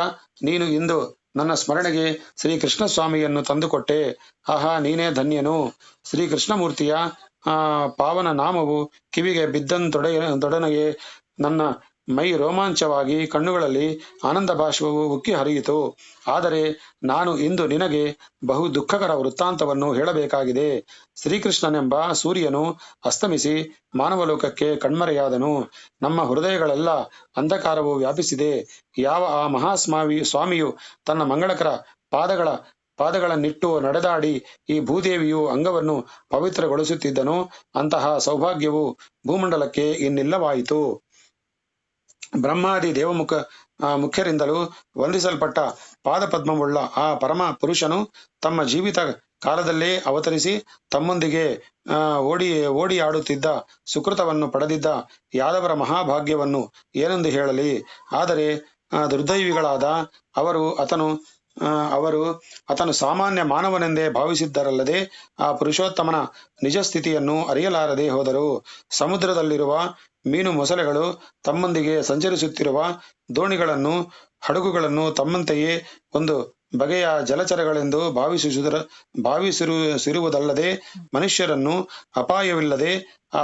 ನೀನು ಇಂದು ನನ್ನ ಸ್ಮರಣೆಗೆ ಶ್ರೀಕೃಷ್ಣ ಸ್ವಾಮಿಯನ್ನು ತಂದುಕೊಟ್ಟೆ. ಆಹಾ, ನೀನೇ ಧನ್ಯನು. ಶ್ರೀಕೃಷ್ಣಮೂರ್ತಿಯ ಪಾವನ ನಾಮವು ಕಿವಿಗೆ ಬಿದ್ದಂತೊಡನೆಯೇ ನನ್ನ ಮೈ ರೋಮಾಂಚವಾಗಿ ಕಣ್ಣುಗಳಲ್ಲಿ ಆನಂದ ಬಾಷ್ಪವು ಉಕ್ಕಿ ಹರಿಯಿತು. ಆದರೆ ನಾನು ಇಂದು ನಿನಗೆ ಬಹು ದುಃಖಕರ ವೃತ್ತಾಂತವನ್ನು ಹೇಳಬೇಕಾಗಿದೆ. ಶ್ರೀಕೃಷ್ಣನೆಂಬ ಸೂರ್ಯನು ಅಸ್ತಮಿಸಿ ಮಾನವಲೋಕಕ್ಕೆ ಕಣ್ಮರೆಯಾದನು. ನಮ್ಮ ಹೃದಯಗಳೆಲ್ಲ ಅಂಧಕಾರವು ವ್ಯಾಪಿಸಿದೆ. ಯಾವ ಆ ಸ್ವಾಮಿಯು ತನ್ನ ಮಂಗಳಕರ ಪಾದಗಳ ಪಾದಗಳನ್ನಿಟ್ಟು ನಡೆದಾಡಿ ಈ ಭೂದೇವಿಯು ಅಂಗವನ್ನು ಪವಿತ್ರಗೊಳಿಸುತ್ತಿದ್ದನು. ಅಂತಹ ಸೌಭಾಗ್ಯವು ಭೂಮಂಡಲಕ್ಕೆ ಇನ್ನಿಲ್ಲವಾಯಿತು. ಬ್ರಹ್ಮಾದಿ ಮುಖ್ಯರಿಂದಲೂ ವಂದಿಸಲ್ಪಟ್ಟ ಪಾದಪದ್ಮವುಳ್ಳ ಆ ಪರಮ ಪುರುಷನು ತಮ್ಮ ಜೀವಿತ ಕಾಲದಲ್ಲೇ ಅವತರಿಸಿ ತಮ್ಮೊಂದಿಗೆ ಓಡಿಯಾಡುತ್ತಿದ್ದ ಸುಕೃತವನ್ನು ಪಡೆದಿದ್ದ ಯಾದವರ ಮಹಾಭಾಗ್ಯವನ್ನು ಏನೆಂದು ಹೇಳಲಿ. ಆದರೆ ದುರ್ದೈವಿಗಳಾದ ಅವರು ಆತನು ಸಾಮಾನ್ಯ ಮಾನವನೆಂದೇ ಭಾವಿಸಿದ್ದರಲ್ಲದೆ ಆ ಪುರುಷೋತ್ತಮನ ನಿಜ ಸ್ಥಿತಿಯನ್ನು ಅರಿಯಲಾರದೆ ಹೋದರು. ಸಮುದ್ರದಲ್ಲಿರುವ ಮೀನು ಮೊಸಳೆಗಳು ತಮ್ಮೊಂದಿಗೆ ಸಂಚರಿಸುತ್ತಿರುವ ದೋಣಿಗಳನ್ನು ಹಡಗುಗಳನ್ನು ತಮ್ಮಂತೆಯೇ ಒಂದು ಬಗೆಯ ಜಲಚರಗಳೆಂದು ಭಾವಿಸಿರುವುದಲ್ಲದೆ ಮನುಷ್ಯರನ್ನು ಅಪಾಯವಿಲ್ಲದೆ ಆ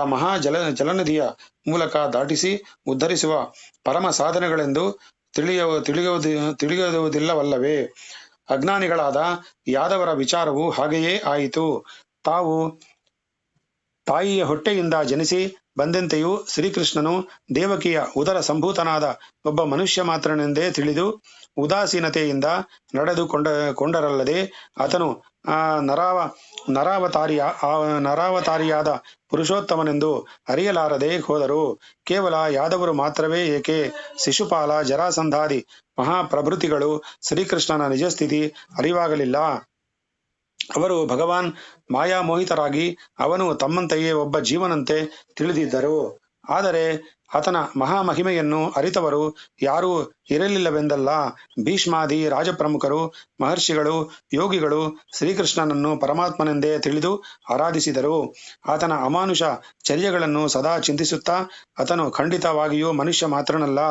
ಜಲನದಿಯ ಮೂಲಕ ದಾಟಿಸಿ ಉದ್ಧರಿಸುವ ಪರಮ ಸಾಧನೆಗಳೆಂದು ತಿಳಿಯುವುದಿಲ್ಲವಲ್ಲವೇ. ಅಜ್ಞಾನಿಗಳಾದ ಯಾದವರ ವಿಚಾರವು ಹಾಗೆಯೇ ಆಯಿತು. ತಾವು ತಾಯಿಯ ಹೊಟ್ಟೆಯಿಂದ ಜನಿಸಿ ಬಂದಂತೆಯೂ ಶ್ರೀಕೃಷ್ಣನು ದೇವಕಿಯ ಉದರ ಸಂಭೂತನಾದ ಒಬ್ಬ ಮನುಷ್ಯ ಮಾತ್ರನೆಂದೇ ತಿಳಿದು ಉದಾಸೀನತೆಯಿಂದ ನಡೆದುಕೊಂಡರಲ್ಲದೆ ಆತನು ನರಾವತಾರಿಯಾದ ಪುರುಷೋತ್ತಮನೆಂದು ಅರಿಯಲಾರದೆ ಹೋದರು. ಕೇವಲ ಯಾದವರು ಮಾತ್ರವೇ ಏಕೆ, ಶಿಶುಪಾಲ, ಜರಾಸಂಧಾದಿ ಮಹಾಪ್ರಭೃತಿಗಳು ಶ್ರೀಕೃಷ್ಣನ ನಿಜಸ್ಥಿತಿ ಅರಿವಾಗಲಿಲ್ಲ. ಅವರು ಭಗವಾನ್ ಮಾಯಾಮೋಹಿತರಾಗಿ ಅವನು ತಮ್ಮಂತೆಯೇ ಒಬ್ಬ ಜೀವನಂತೆ ತಿಳಿದಿದ್ದರು. ಆದರೆ ಆತನ ಮಹಾಮಹಿಮೆಯನ್ನು ಅರಿತವರು ಯಾರೂ ಇರಲಿಲ್ಲವೆಂದಲ್ಲ. ಭೀಷ್ಮಾದಿ ರಾಜಪ್ರಮುಖರು, ಮಹರ್ಷಿಗಳು, ಯೋಗಿಗಳು ಶ್ರೀಕೃಷ್ಣನನ್ನು ಪರಮಾತ್ಮನೆಂದೇ ತಿಳಿದು ಆರಾಧಿಸಿದರು. ಆತನ ಅಮಾನುಷ ಚರ್ಯಗಳನ್ನು ಸದಾ ಚಿಂತಿಸುತ್ತಾ ಆತನು ಖಂಡಿತವಾಗಿಯೂ ಮನುಷ್ಯ ಮಾತ್ರನಲ್ಲ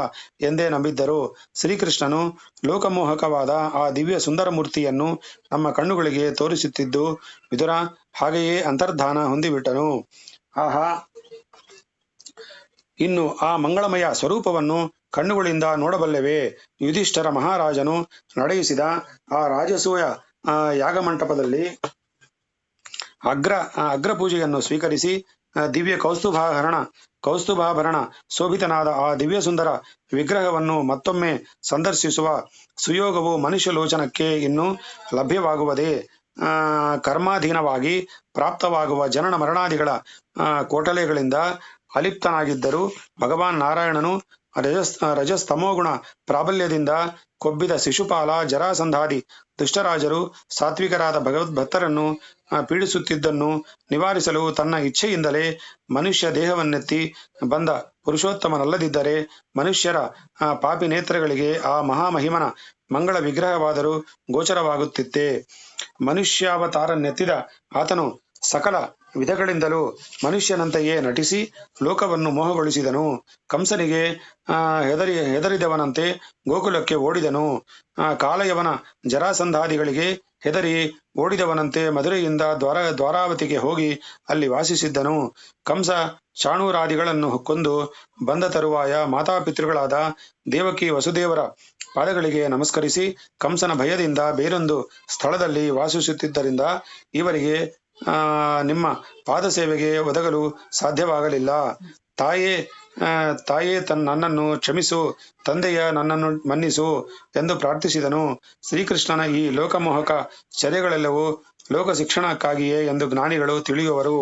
ಎಂದೇ ನಂಬಿದ್ದರು. ಶ್ರೀಕೃಷ್ಣನು ಲೋಕಮೋಹಕವಾದ ಆ ದಿವ್ಯ ಸುಂದರ ಮೂರ್ತಿಯನ್ನು ನಮ್ಮ ಕಣ್ಣುಗಳಿಗೆ ತೋರಿಸುತ್ತಿದ್ದು ವಿದುರ ಹಾಗೆಯೇ ಅಂತರ್ಧಾನ ಹೊಂದಿಬಿಟ್ಟನು. ಆಹಾ, ಇನ್ನು ಆ ಮಂಗಳಮಯ ಸ್ವರೂಪವನ್ನು ಕಣ್ಣುಗಳಿಂದ ನೋಡಬಲ್ಲೆವೇ? ಯುಧಿಷ್ಠರ ಮಹಾರಾಜನು ನಡೆಯಿಸಿದ ಆ ರಾಜಸೂಯ ಯಾಗಮಂಟಪದಲ್ಲಿ ಅಗ್ರ ಪೂಜೆಯನ್ನು ಸ್ವೀಕರಿಸಿ ದಿವ್ಯ ಕೌಸ್ತುಭಾಭರಣ ಶೋಭಿತನಾದ ಆ ದಿವ್ಯ ಸುಂದರ ವಿಗ್ರಹವನ್ನು ಮತ್ತೊಮ್ಮೆ ಸಂದರ್ಶಿಸುವ ಸುಯೋಗವು ಮನುಷ್ಯ ಲೋಚನಕ್ಕೆ ಇನ್ನೂ ಲಭ್ಯವಾಗುವುದೇ? ಕರ್ಮಾಧೀನವಾಗಿ ಪ್ರಾಪ್ತವಾಗುವ ಜನನ ಮರಣಾದಿಗಳ ಕೋಟಲೆಗಳಿಂದ ಅಲಿಪ್ತನಾಗಿದ್ದರೂ ಭಗವಾನ್ ನಾರಾಯಣನು ರಜಸ್ತಮೋಗುಣ ಪ್ರಾಬಲ್ಯದಿಂದ ಕೊಬ್ಬಿದ ಶಿಶುಪಾಲ, ಜರಾಸಂಧಾದಿ ದುಷ್ಟರಾಜರು ಸಾತ್ವಿಕರಾದ ಭಗವದ್ಭಕ್ತರನ್ನು ಪೀಡಿಸುತ್ತಿದ್ದನ್ನು ನಿವಾರಿಸಲು ತನ್ನ ಇಚ್ಛೆಯಿಂದಲೇ ಮನುಷ್ಯ ದೇಹವನ್ನೆತ್ತಿ ಬಂದ ಪುರುಷೋತ್ತಮನಲ್ಲದಿದ್ದರೆ ಮನುಷ್ಯರ ಪಾಪಿ ನೇತ್ರಗಳಿಗೆ ಆ ಮಹಾಮಹಿಮನ ಮಂಗಳ ವಿಗ್ರಹವಾದರೂ ಗೋಚರವಾಗುತ್ತಿತ್ತೆ. ಮನುಷ್ಯಾವತಾರನೆತ್ತಿದ ಆತನು ಸಕಲ ವಿಧಗಳಿಂದಲೂ ಮನುಷ್ಯನಂತೆಯೇ ನಟಿಸಿ ಲೋಕವನ್ನು ಮೋಹಗೊಳಿಸಿದನು. ಕಂಸನಿಗೆ ಹೆದರಿದವನಂತೆ ಗೋಕುಲಕ್ಕೆ ಓಡಿದನು. ಕಾಲಯವನ ಜರಾಸಂಧಾದಿಗಳಿಗೆ ಹೆದರಿ ಓಡಿದವನಂತೆ ಮಧುರೆಯಿಂದ ದ್ವಾರಾವತಿಗೆ ಹೋಗಿ ಅಲ್ಲಿ ವಾಸಿಸಿದ್ದನು. ಕಂಸ ಚಾಣೂರಾದಿಗಳನ್ನು ಕೊಂದು ಬಂದ ತರುವಾಯ ಮಾತಾಪಿತೃಗಳಾದ ದೇವಕಿ ವಸುದೇವರ ಪಾದಗಳಿಗೆ ನಮಸ್ಕರಿಸಿ ಕಂಸನ ಭಯದಿಂದ ಬೇರೊಂದು ಸ್ಥಳದಲ್ಲಿ ವಾಸಿಸುತ್ತಿದ್ದರಿಂದ ಇವರಿಗೆ ನಿಮ್ಮ ಪಾದ ಸೇವೆಗೆ ಒದಗಲು ಸಾಧ್ಯವಾಗಲಿಲ್ಲ. ತಾಯೇ ನನ್ನನ್ನು ಕ್ಷಮಿಸು, ತಂದೆಯ ನನ್ನನ್ನು ಮನ್ನಿಸು ಎಂದು ಪ್ರಾರ್ಥಿಸಿದನು. ಶ್ರೀಕೃಷ್ಣನ ಈ ಲೋಕಮೋಹಕ ಚರ್ಯಗಳೆಲ್ಲವೂ ಲೋಕ ಶಿಕ್ಷಣಕ್ಕಾಗಿಯೇ ಎಂದು ಜ್ಞಾನಿಗಳು ತಿಳಿಯುವರು.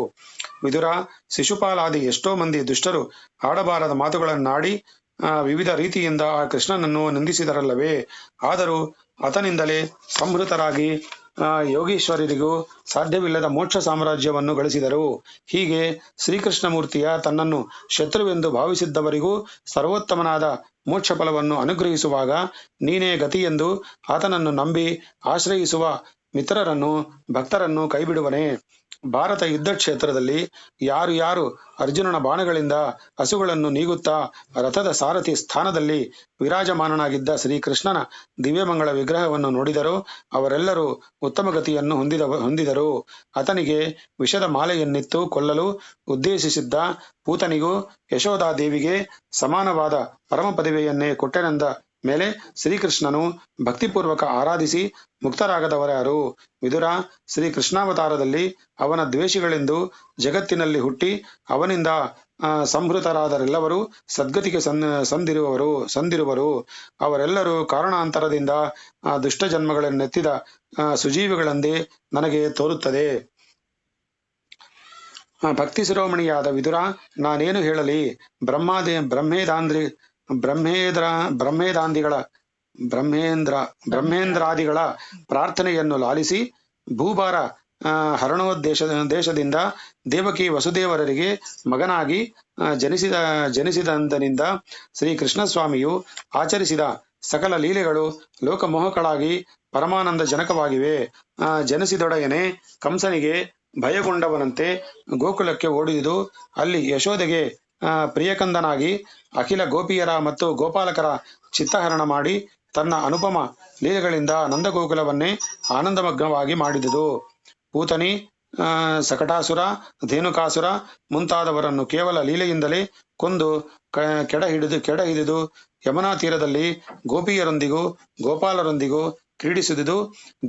ವಿದುರ, ಶಿಶುಪಾಲಾದಿ ಎಷ್ಟೋ ಮಂದಿ ದುಷ್ಟರು ಆಡಬಾರದ ಮಾತುಗಳನ್ನಾಡಿ ವಿವಿಧ ರೀತಿಯಿಂದ ಆ ಕೃಷ್ಣನನ್ನು ನಿಂದಿಸಿದರಲ್ಲವೇ? ಆದರೂ ಆತನಿಂದಲೇ ಸಂಹೃತರಾಗಿ ಯೋಗೀಶ್ವರರಿಗೂ ಸಾಧ್ಯವಿಲ್ಲದ ಮೋಕ್ಷ ಸಾಮ್ರಾಜ್ಯವನ್ನು ಗಳಿಸಿದರು. ಹೀಗೆ ಶ್ರೀಕೃಷ್ಣಮೂರ್ತಿಯ ತನ್ನನ್ನು ಶತ್ರುವೆಂದು ಭಾವಿಸಿದ್ದವರಿಗೂ ಸರ್ವೋತ್ತಮನಾದ ಮೋಕ್ಷ ಫಲವನ್ನು ಅನುಗ್ರಹಿಸುವಾಗ ನೀನೇ ಗತಿಯೆಂದು ಆತನನ್ನು ನಂಬಿ ಆಶ್ರಯಿಸುವ ಮಿತ್ರರನ್ನು ಭಕ್ತರನ್ನು ಕೈಬಿಡುವನೇ? ಭಾರತ ಯುದ್ಧ ಕ್ಷೇತ್ರದಲ್ಲಿ ಯಾರು ಅರ್ಜುನನ ಬಾಣಗಳಿಂದ ಹಸುಗಳನ್ನು ನೀಗುತ್ತಾ ರಥದ ಸಾರಥಿ ಸ್ಥಾನದಲ್ಲಿ ವಿರಾಜಮಾನನಾಗಿದ್ದ ಶ್ರೀಕೃಷ್ಣನ ದಿವ್ಯಮಂಗಳ ವಿಗ್ರಹವನ್ನು ನೋಡಿದರೋ ಅವರೆಲ್ಲರೂ ಉತ್ತಮ ಗತಿಯನ್ನು ಹೊಂದಿದರು. ಆತನಿಗೆ ವಿಷದ ಮಾಲೆಯನ್ನಿತ್ತು ಕೊಲ್ಲಲು ಉದ್ದೇಶಿಸಿದ್ದ ಪೂತನಿಗೂ ಯಶೋಧಾದೇವಿಗೆ ಸಮಾನವಾದ ಪರಮ ಪದವಿಯನ್ನೇ ಕೊಟ್ಟೆನೆಂದ ಮೇಲೆ ಶ್ರೀಕೃಷ್ಣನು ಭಕ್ತಿಪೂರ್ವಕ ಆರಾಧಿಸಿ ಮುಕ್ತರಾಗದವರ್ಯಾರು? ವಿದುರ, ಶ್ರೀಕೃಷ್ಣಾವತಾರದಲ್ಲಿ ಅವನ ದ್ವೇಷಿಗಳೆಂದು ಜಗತ್ತಿನಲ್ಲಿ ಹುಟ್ಟಿ ಅವನಿಂದ ಸಂಹೃತರಾದರೆಲ್ಲವರು ಸದ್ಗತಿಗೆ ಸಂದಿರುವರು. ಅವರೆಲ್ಲರೂ ಕಾರಣಾಂತರದಿಂದ ದುಷ್ಟ ಜನ್ಮಗಳನ್ನೆತ್ತಿದ ಸುಜೀವಿಗಳೆಂದೇ ನನಗೆ ತೋರುತ್ತದೆ. ಭಕ್ತಿ ಶಿರೋಮಣಿಯಾದ ವಿದುರ, ನಾನೇನು ಹೇಳಲಿ? ಬ್ರಹ್ಮೇಂದ್ರಾದಿಗಳ ಪ್ರಾರ್ಥನೆಯನ್ನು ಲಾಲಿಸಿ ಭೂಭಾರ ದೇಶದಿಂದ ದೇವಕಿ ವಸುದೇವರರಿಗೆ ಮಗನಾಗಿ ಜನಿಸಿದಂದಿನಿಂದ ಶ್ರೀ ಕೃಷ್ಣಸ್ವಾಮಿಯು ಆಚರಿಸಿದ ಸಕಲ ಲೀಲೆಗಳು ಲೋಕಮೋಹಕಳಾಗಿ ಪರಮಾನಂದ ಜನಕವಾಗಿವೆ. ಜನಿಸಿದೊಡೆಯನೆ ಕಂಸನಿಗೆ ಭಯಗೊಂಡವನಂತೆ ಗೋಕುಲಕ್ಕೆ ಓಡಿದುದು, ಅಲ್ಲಿ ಯಶೋದೆಗೆ ಪ್ರಿಯಕಂದನಾಗಿ ಅಖಿಲ ಗೋಪಿಯರ ಮತ್ತು ಗೋಪಾಲಕರ ಚಿತ್ತಹರಣ ಮಾಡಿ ತನ್ನ ಅನುಪಮ ಲೀಲೆಗಳಿಂದ ನಂದಗೋಕುಲವನ್ನೇ ಆನಂದಮಗ್ನವಾಗಿ ಮಾಡಿದುದು. ಪೂತನಿ, ಸಕಟಾಸುರ, ಧೇನುಕಾಸುರ ಮುಂತಾದವರನ್ನು ಕೇವಲ ಲೀಲೆಯಿಂದಲೇ ಕೊಂದು ಕೆಡಹಿಡಿದು ಯಮುನಾ ತೀರದಲ್ಲಿ ಗೋಪಿಯರೊಂದಿಗೂ ಗೋಪಾಲರೊಂದಿಗೂ ಕ್ರೀಡಿಸಿದುದು.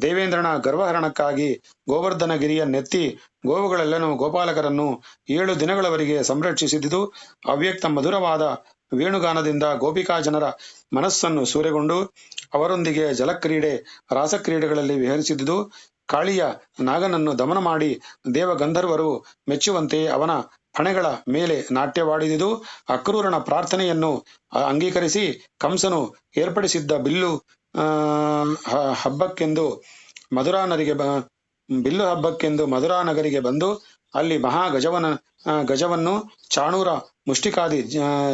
ದೇವೇಂದ್ರನ ಗರ್ವಹರಣಕ್ಕಾಗಿ ಗೋವರ್ಧನಗಿರಿಯನ್ನೆತ್ತಿ ಗೋವುಗಳೆಲ್ಲನೂ ಗೋಪಾಲಕರನ್ನು 7 ದಿನಗಳವರೆಗೆ ಸಂರಕ್ಷಿಸಿದುದು. ಅವ್ಯಕ್ತ ಮಧುರವಾದ ವೇಣುಗಾನದಿಂದ ಗೋಪಿಕಾ ಜನರ ಮನಸ್ಸನ್ನು ಸೂರೆಗೊಂಡು ಅವರೊಂದಿಗೆ ಜಲಕ್ರೀಡೆ ರಾಸಕ್ರೀಡೆಗಳಲ್ಲಿ ವಿಹರಿಸಿದುದು. ಕಾಳಿಯ ನಾಗನನ್ನು ದಮನ ಮಾಡಿ ದೇವಗಂಧರ್ವರು ಮೆಚ್ಚುವಂತೆ ಅವನ ಫಣೆಗಳ ಮೇಲೆ ನಾಟ್ಯವಾಡಿದುದು. ಅಕ್ರೂರನ ಪ್ರಾರ್ಥನೆಯನ್ನು ಅಂಗೀಕರಿಸಿ ಕಂಸನು ಏರ್ಪಡಿಸಿದ್ದ ಬಿಲ್ಲು ಹಬ್ಬಕ್ಕೆಂದು ಮಧುರಾನಗರಿಗೆ ಬಂದು ಅಲ್ಲಿ ಗಜವನ್ನು ಚಾಣೂರ ಮುಷ್ಟಿಕಾದಿ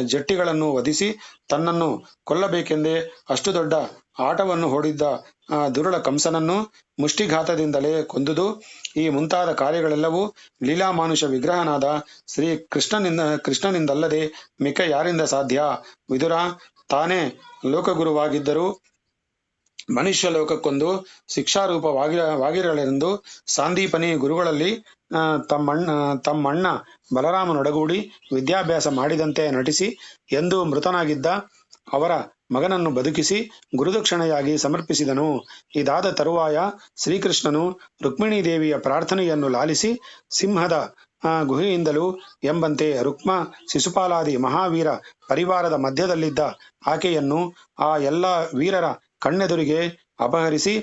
ಜಟ್ಟಿಗಳನ್ನು ವಧಿಸಿ ತನ್ನನ್ನು ಕೊಲ್ಲಬೇಕೆಂದೇ ಅಷ್ಟು ದೊಡ್ಡ ಆಟವನ್ನು ಹೂಡಿದ್ದ ದುರುಳ ಕಂಸನನ್ನು ಮುಷ್ಟಿಘಾತದಿಂದಲೇ ಕೊಂದುದು. ಈ ಮುಂತಾದ ಕಾರ್ಯಗಳೆಲ್ಲವೂ ಲೀಲಾಮಾನುಷ ವಿಗ್ರಹನಾದ ಶ್ರೀ ಕೃಷ್ಣನಿಂದಲ್ಲದೆ ಮಿಕ್ಕ ಯಾರಿಂದ ಸಾಧ್ಯ? ವಿದುರ, ತಾನೇ ಲೋಕಗುರುವಾಗಿದ್ದರೂ ಮನುಷ್ಯ ಲೋಕಕ್ಕೊಂದು ಶಿಕ್ಷಾರೂಪವಾಗಿರಲೆಂದು ಸಾಂದೀಪನಿ ಗುರುಗಳಲ್ಲಿ ತಮ್ಮಣ್ಣ ಬಲರಾಮನೊಡಗೂಡಿ ವಿದ್ಯಾಭ್ಯಾಸ ಮಾಡಿದಂತೆ ನಟಿಸಿ ಎಂದೂ ಮೃತನಾಗಿದ್ದ ಅವರ ಮಗನನ್ನು ಬದುಕಿಸಿ ಗುರುದಕ್ಷಿಣೆಯಾಗಿ ಸಮರ್ಪಿಸಿದನು. ಇದಾದ ತರುವಾಯ ಶ್ರೀಕೃಷ್ಣನು ರುಕ್ಮಿಣೀ ದೇವಿಯ ಪ್ರಾರ್ಥನೆಯನ್ನು ಲಾಲಿಸಿ ಸಿಂಹದ ಗುಹೆಯಿಂದಲೂ ಎಂಬಂತೆ ರುಕ್ಮ ಶಿಶುಪಾಲಾದಿ ಮಹಾವೀರ ಪರಿವಾರದ ಮಧ್ಯದಲ್ಲಿದ್ದ ಆಕೆಯನ್ನು ಆ ಎಲ್ಲ ವೀರರ ಕಣ್ಣೆದುರಿಗೆ ಅಪಹರಿಸಿ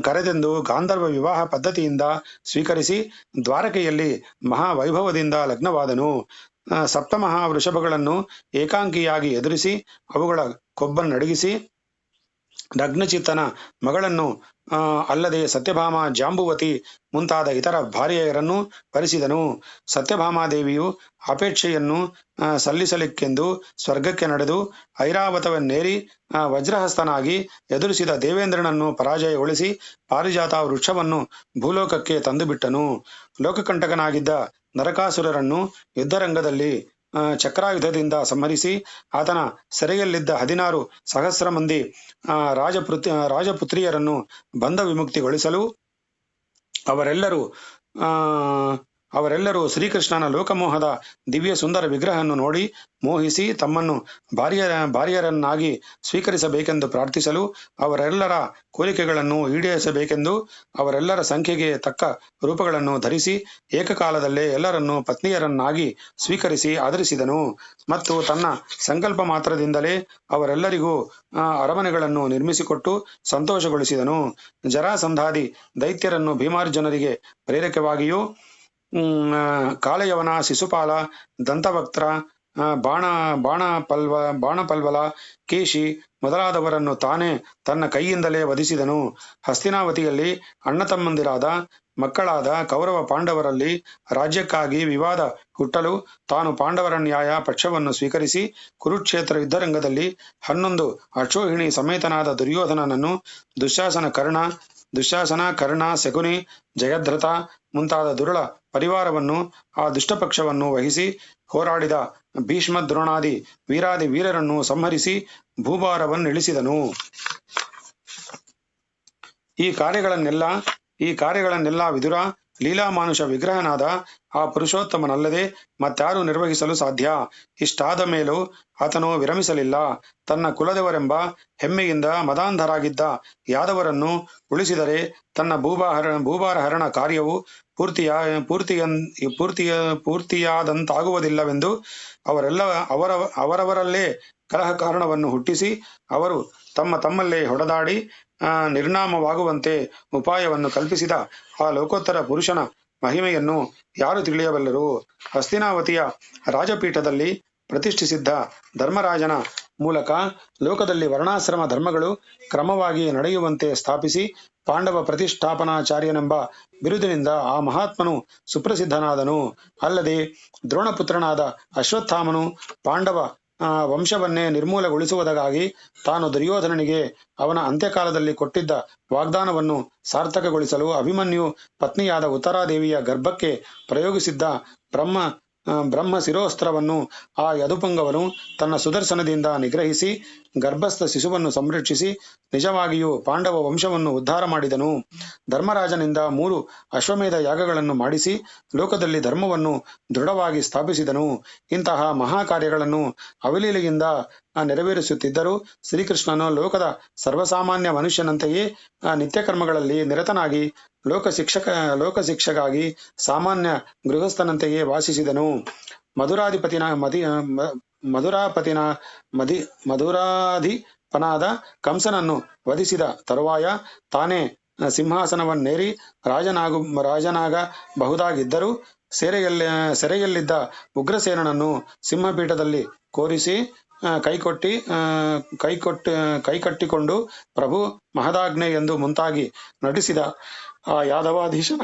ಕರೆದೆಂದು ಗಾಂಧರ್ವ ವಿವಾಹ ಪದ್ಧತಿಯಿಂದ ಸ್ವೀಕರಿಸಿ ದ್ವಾರಕೆಯಲ್ಲಿ ಮಹಾವೈಭವದಿಂದ ಲಗ್ನವಾದನು. ಸಪ್ತಮಹಾವೃಷಭಗಳನ್ನು ಏಕಾಂಗಿಯಾಗಿ ಎದುರಿಸಿ ಅವುಗಳ ಕೊಬ್ಬನ್ನಡಗಿಸಿ ನಗ್ನಚಿತ್ತನ ಮಗಳನ್ನು ಅಲ್ಲದೆ ಸತ್ಯಭಾಮ, ಜಾಂಬುವತಿ ಮುಂತಾದ ಇತರ ಭಾರ್ಯೆಯರನ್ನು ವರಿಸಿದನು. ಸತ್ಯಭಾಮಾದೇವಿಯು ಅಪೇಕ್ಷೆಯನ್ನು ಸಲ್ಲಿಸಲಿಕ್ಕೆಂದು ಸ್ವರ್ಗಕ್ಕೆ ನಡೆದು ಐರಾವತವನ್ನೇರಿ ವಜ್ರಹಸ್ತನಾಗಿ ಎದುರಿಸಿದ ದೇವೇಂದ್ರನನ್ನು ಪರಾಜಯಗೊಳಿಸಿ ಪಾರಿಜಾತ ವೃಕ್ಷವನ್ನು ಭೂಲೋಕಕ್ಕೆ ತಂದುಬಿಟ್ಟನು. ಲೋಕಕಂಟಕನಾಗಿದ್ದ ನರಕಾಸುರರನ್ನು ಯುದ್ಧರಂಗದಲ್ಲಿ ಚಕ್ರಾಯುಧದಿಂದ ಸಂಹರಿಸಿ ಆತನ ಸೆರೆಯಲ್ಲಿದ್ದ 16 ಸಹಸ್ರ ಮಂದಿ ರಾಜಪುತ್ರಿಯರನ್ನು ಬಂಧ ವಿಮುಕ್ತಿಗೊಳಿಸಲು ಅವರೆಲ್ಲರೂ ಶ್ರೀಕೃಷ್ಣನ ಲೋಕಮೋಹದ ದಿವ್ಯ ಸುಂದರ ವಿಗ್ರಹವನ್ನು ನೋಡಿ ಮೋಹಿಸಿ ತಮ್ಮನ್ನು ಭಾರ್ಯರನ್ನಾಗಿ ಸ್ವೀಕರಿಸಬೇಕೆಂದು ಪ್ರಾರ್ಥಿಸಲು ಅವರೆಲ್ಲರ ಕೋರಿಕೆಗಳನ್ನು ಈಡೇರಿಸಬೇಕೆಂದು ಅವರೆಲ್ಲರ ಸಂಖ್ಯೆಗೆ ತಕ್ಕ ರೂಪಗಳನ್ನು ಧರಿಸಿ ಏಕಕಾಲದಲ್ಲೇ ಎಲ್ಲರನ್ನೂ ಪತ್ನಿಯರನ್ನಾಗಿ ಸ್ವೀಕರಿಸಿ ಆದರಿಸಿದನು. ಮತ್ತು ತನ್ನ ಸಂಕಲ್ಪ ಮಾತ್ರದಿಂದಲೇ ಅವರೆಲ್ಲರಿಗೂ ಅರಮನೆಗಳನ್ನು ನಿರ್ಮಿಸಿಕೊಟ್ಟು ಸಂತೋಷಗೊಳಿಸಿದನು. ಜರಾಸಂಧಾದಿ ದೈತ್ಯರನ್ನು ಭೀಮಾರ್ಜುನರಿಗೆ ಪ್ರೇರಕವಾಗಿಯೂ ಕಾಲಯವನ, ಶಿಶುಪಾಲ, ದಂತವಕ್ತ್ರ, ಬಾಣಪಲ್ವಲ, ಕೇಶಿ ಮೊದಲಾದವರನ್ನು ತಾನೇ ತನ್ನ ಕೈಯಿಂದಲೇ ವಧಿಸಿದನು. ಹಸ್ತಿನಾವತಿಯಲ್ಲಿ ಅಣ್ಣತಮ್ಮಂದಿರಾದ ಮಕ್ಕಳಾದ ಕೌರವ ಪಾಂಡವರಲ್ಲಿ ರಾಜ್ಯಕ್ಕಾಗಿ ವಿವಾದ ಹುಟ್ಟಲು ತಾನು ಪಾಂಡವರ ನ್ಯಾಯ ಪಕ್ಷವನ್ನು ಸ್ವೀಕರಿಸಿ ಕುರುಕ್ಷೇತ್ರ ಯುದ್ಧರಂಗದಲ್ಲಿ 11 ಅಕ್ಷೋಹಿಣಿ ಸಮೇತನಾದ ದುರ್ಯೋಧನನನ್ನು ದುಶ್ಯಾಸನ, ಕರ್ಣ, ಶಕುನಿ, ಜಯದ್ರಥ ಮುಂತಾದ ದುರುಳ ಪರಿವಾರವನ್ನು ಆ ದುಷ್ಟಪಕ್ಷವನ್ನು ವಹಿಸಿ ಹೋರಾಡಿದ ಭೀಷ್ಮ, ದ್ರೋಣಾದಿ ವೀರಾದಿ ವೀರರನ್ನು ಸಂಹರಿಸಿ ಭೂಭಾರವನ್ನಿಳಿಸಿದನು. ಈ ಕಾರ್ಯಗಳನ್ನೆಲ್ಲ ವಿದುರ ಲೀಲಾಮಾನುಷ ವಿಗ್ರಹನಾದ ಆ ಪುರುಷೋತ್ತಮನಲ್ಲದೆ ಮತ್ತಾರು ನಿರ್ವಹಿಸಲು ಸಾಧ್ಯ. ಇಷ್ಟಾದ ಮೇಲೂ ಆತನು ವಿರಮಿಸಲಿಲ್ಲ. ತನ್ನ ಕುಲದೇವರೆಂಬ ಹೆಮ್ಮೆಯಿಂದ ಮದಾಂಧರಾಗಿದ್ದ ಯಾದವರನ್ನು ಉಳಿಸಿದರೆ ತನ್ನ ಭೂಭಾರ ಹರಣ ಕಾರ್ಯವು ಪೂರ್ತಿಯಾದಂತಾಗುವುದಿಲ್ಲವೆಂದು ಅವರವರಲ್ಲೇ ಕಲಹ ಕಾರಣವನ್ನು ಹುಟ್ಟಿಸಿ ಅವರು ತಮ್ಮಲ್ಲೇ ಹೊಡೆದಾಡಿ ನಿರ್ನಾಮವಾಗುವಂತೆ ಉಪಾಯವನ್ನು ಕಲ್ಪಿಸಿದ ಆ ಲೋಕೋತ್ತರ ಪುರುಷನ ಮಹಿಮೆಯನ್ನು ಯಾರು ತಿಳಿಯಬಲ್ಲರು? ಹಸ್ತಿನಾವತಿಯ ರಾಜಪೀಠದಲ್ಲಿ ಪ್ರತಿಷ್ಠಿಸಿದ್ದ ಧರ್ಮರಾಜನ ಮೂಲಕ ಲೋಕದಲ್ಲಿ ವರ್ಣಾಶ್ರಮ ಧರ್ಮಗಳು ಕ್ರಮವಾಗಿ ನಡೆಯುವಂತೆ ಸ್ಥಾಪಿಸಿ ಪಾಂಡವ ಪ್ರತಿಷ್ಠಾಪನಾಚಾರ್ಯನೆಂಬ ಬಿರುದಿನಿಂದ ಆ ಮಹಾತ್ಮನು ಸುಪ್ರಸಿದ್ಧನಾದನು. ಅಲ್ಲದೆ ದ್ರೋಣಪುತ್ರನಾದ ಅಶ್ವತ್ಥಾಮನು ಪಾಂಡವ ವಂಶವನ್ನೇ ನಿರ್ಮೂಲಗೊಳಿಸುವುದಕ್ಕಾಗಿ ತಾನು ದುರ್ಯೋಧನನಿಗೆ ಅವನ ಅಂತ್ಯಕಾಲದಲ್ಲಿ ಕೊಟ್ಟಿದ್ದ ವಾಗ್ದಾನವನ್ನು ಸಾರ್ಥಕಗೊಳಿಸಲು ಅಭಿಮನ್ಯು ಪತ್ನಿಯಾದ ಉತ್ತರಾದೇವಿಯ ಗರ್ಭಕ್ಕೆ ಪ್ರಯೋಗಿಸಿದ್ದ ಬ್ರಹ್ಮ ಶಿರೋಸ್ತ್ರವನ್ನು ಆ ಯದುಪುಂಗವನು ತನ್ನ ಸುದರ್ಶನದಿಂದ ನಿಗ್ರಹಿಸಿ ಗರ್ಭಸ್ಥ ಶಿಶುವನ್ನು ಸಂರಕ್ಷಿಸಿ ನಿಜವಾಗಿಯೂ ಪಾಂಡವ ವಂಶವನ್ನು ಉದ್ಧಾರ ಮಾಡಿದನು. ಧರ್ಮರಾಜನಿಂದ 3 ಅಶ್ವಮೇಧ ಯಾಗಗಳನ್ನು ಮಾಡಿಸಿ ಲೋಕದಲ್ಲಿ ಧರ್ಮವನ್ನು ದೃಢವಾಗಿ ಸ್ಥಾಪಿಸಿದನು. ಇಂತಹ ಮಹಾಕಾರ್ಯಗಳನ್ನು ಅವಲೀಲೆಯಿಂದ ನೆರವೇರಿಸುತ್ತಿದ್ದರೂ ಶ್ರೀಕೃಷ್ಣನು ಲೋಕದ ಸರ್ವಸಾಮಾನ್ಯ ಮನುಷ್ಯನಂತೆಯೇ ನಿತ್ಯಕರ್ಮಗಳಲ್ಲಿ ನಿರತನಾಗಿ ಲೋಕಶಿಕ್ಷೆಗಾಗಿ ಸಾಮಾನ್ಯ ಗೃಹಸ್ಥನಂತೆಯೇ ವಾಸಿಸಿದನು. ಮಧುರಾಧಿಪನಾದ ಕಂಸನನ್ನು ವಧಿಸಿದ ತರುವಾಯ ತಾನೇ ಸಿಂಹಾಸನವನ್ನೇರಿ ರಾಜನಾಗಬಹುದಾಗಿದ್ದರೂ ಸೆರೆಯಲ್ಲಿದ್ದ ಉಗ್ರಸೇನನನ್ನು ಸಿಂಹಪೀಠದಲ್ಲಿ ಕೂರಿಸಿ ಕೈಕಟ್ಟಿಕೊಂಡು ಪ್ರಭು ಮಹದಾಜ್ಞೆ ಎಂದು ಮುಂತಾಗಿ ನಟಿಸಿದ ಆ ಯಾದವಾಧೀಶನ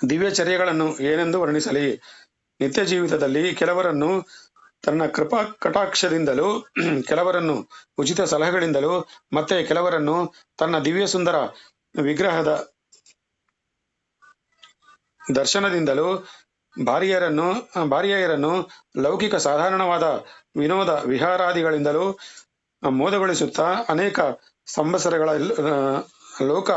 ದಿವ್ಯಚರ್ಯಗಳನ್ನು ಏನೆಂದು ವರ್ಣಿಸಲಿ? ನಿತ್ಯ ಜೀವಿತದಲ್ಲಿ ಕೆಲವರನ್ನು ತನ್ನ ಕೃಪಾ ಕಟಾಕ್ಷದಿಂದಲೂ, ಕೆಲವರನ್ನು ಉಚಿತ ಸಲಹೆಗಳಿಂದಲೂ, ಮತ್ತೆ ಕೆಲವರನ್ನು ತನ್ನ ದಿವ್ಯ ಸುಂದರ ವಿಗ್ರಹದ ದರ್ಶನದಿಂದಲೂ, ಭಾರ್ಯೆಯರನ್ನು ಲೌಕಿಕ ಸಾಧಾರಣವಾದ ವಿನೋದ ವಿಹಾರಾದಿಗಳಿಂದಲೂ ಮೋದಗೊಳಿಸುತ್ತಾ ಅನೇಕ ಸಂವತ್ಸರಗಳ ಲೋಕ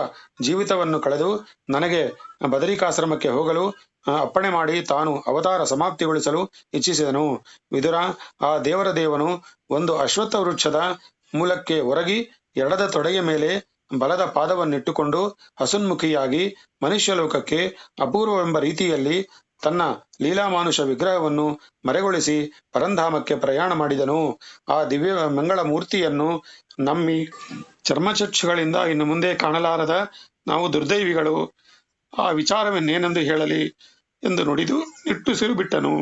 ಜೀವಿತವನ್ನು ಕಳೆದು ನನಗೆ ಬದರಿಕಾಶ್ರಮಕ್ಕೆ ಹೋಗಲು ಅಪ್ಪಣೆ ಮಾಡಿ ತಾನು ಅವತಾರ ಸಮಾಪ್ತಿಗೊಳಿಸಲು ಇಚ್ಛಿಸಿದನು. ವಿದುರ, ಆ ದೇವರ ದೇವನು ಒಂದು ಅಶ್ವತ್ಥ ವೃಕ್ಷದ ಮೂಲಕ್ಕೆ ಒರಗಿ ಎಡದ ತೊಡೆಯ ಮೇಲೆ ಬಲದ ಪಾದವನ್ನಿಟ್ಟುಕೊಂಡು ಹಸುನ್ಮುಖಿಯಾಗಿ ಮನುಷ್ಯಲೋಕಕ್ಕೆ ಅಪೂರ್ವವೆಂಬ ರೀತಿಯಲ್ಲಿ ತನ್ನ ಲೀಲಾಮಾನುಷ ವಿಗ್ರಹವನ್ನು ಮರೆಗೊಳಿಸಿ ಪರಂಧಾಮಕ್ಕೆ ಪ್ರಯಾಣ ಮಾಡಿದನು. ಆ ದಿವ್ಯ ಮಂಗಳ ಮೂರ್ತಿಯನ್ನು ನಮ್ಮಿ ಚರ್ಮಚಕ್ಷುಗಳಿಂದ ಇನ್ನು ಮುಂದೆ ಕಾಣಲಾರದ ನಾವು ದುರ್ದೈವಿಗಳು. ಆ ವಿಚಾರವನ್ನೇನೆಂದು ಹೇಳಲಿ ಎಂದು ನುಡಿದು ನಿಟ್ಟುಸಿರು ಬಿಟ್ಟನು.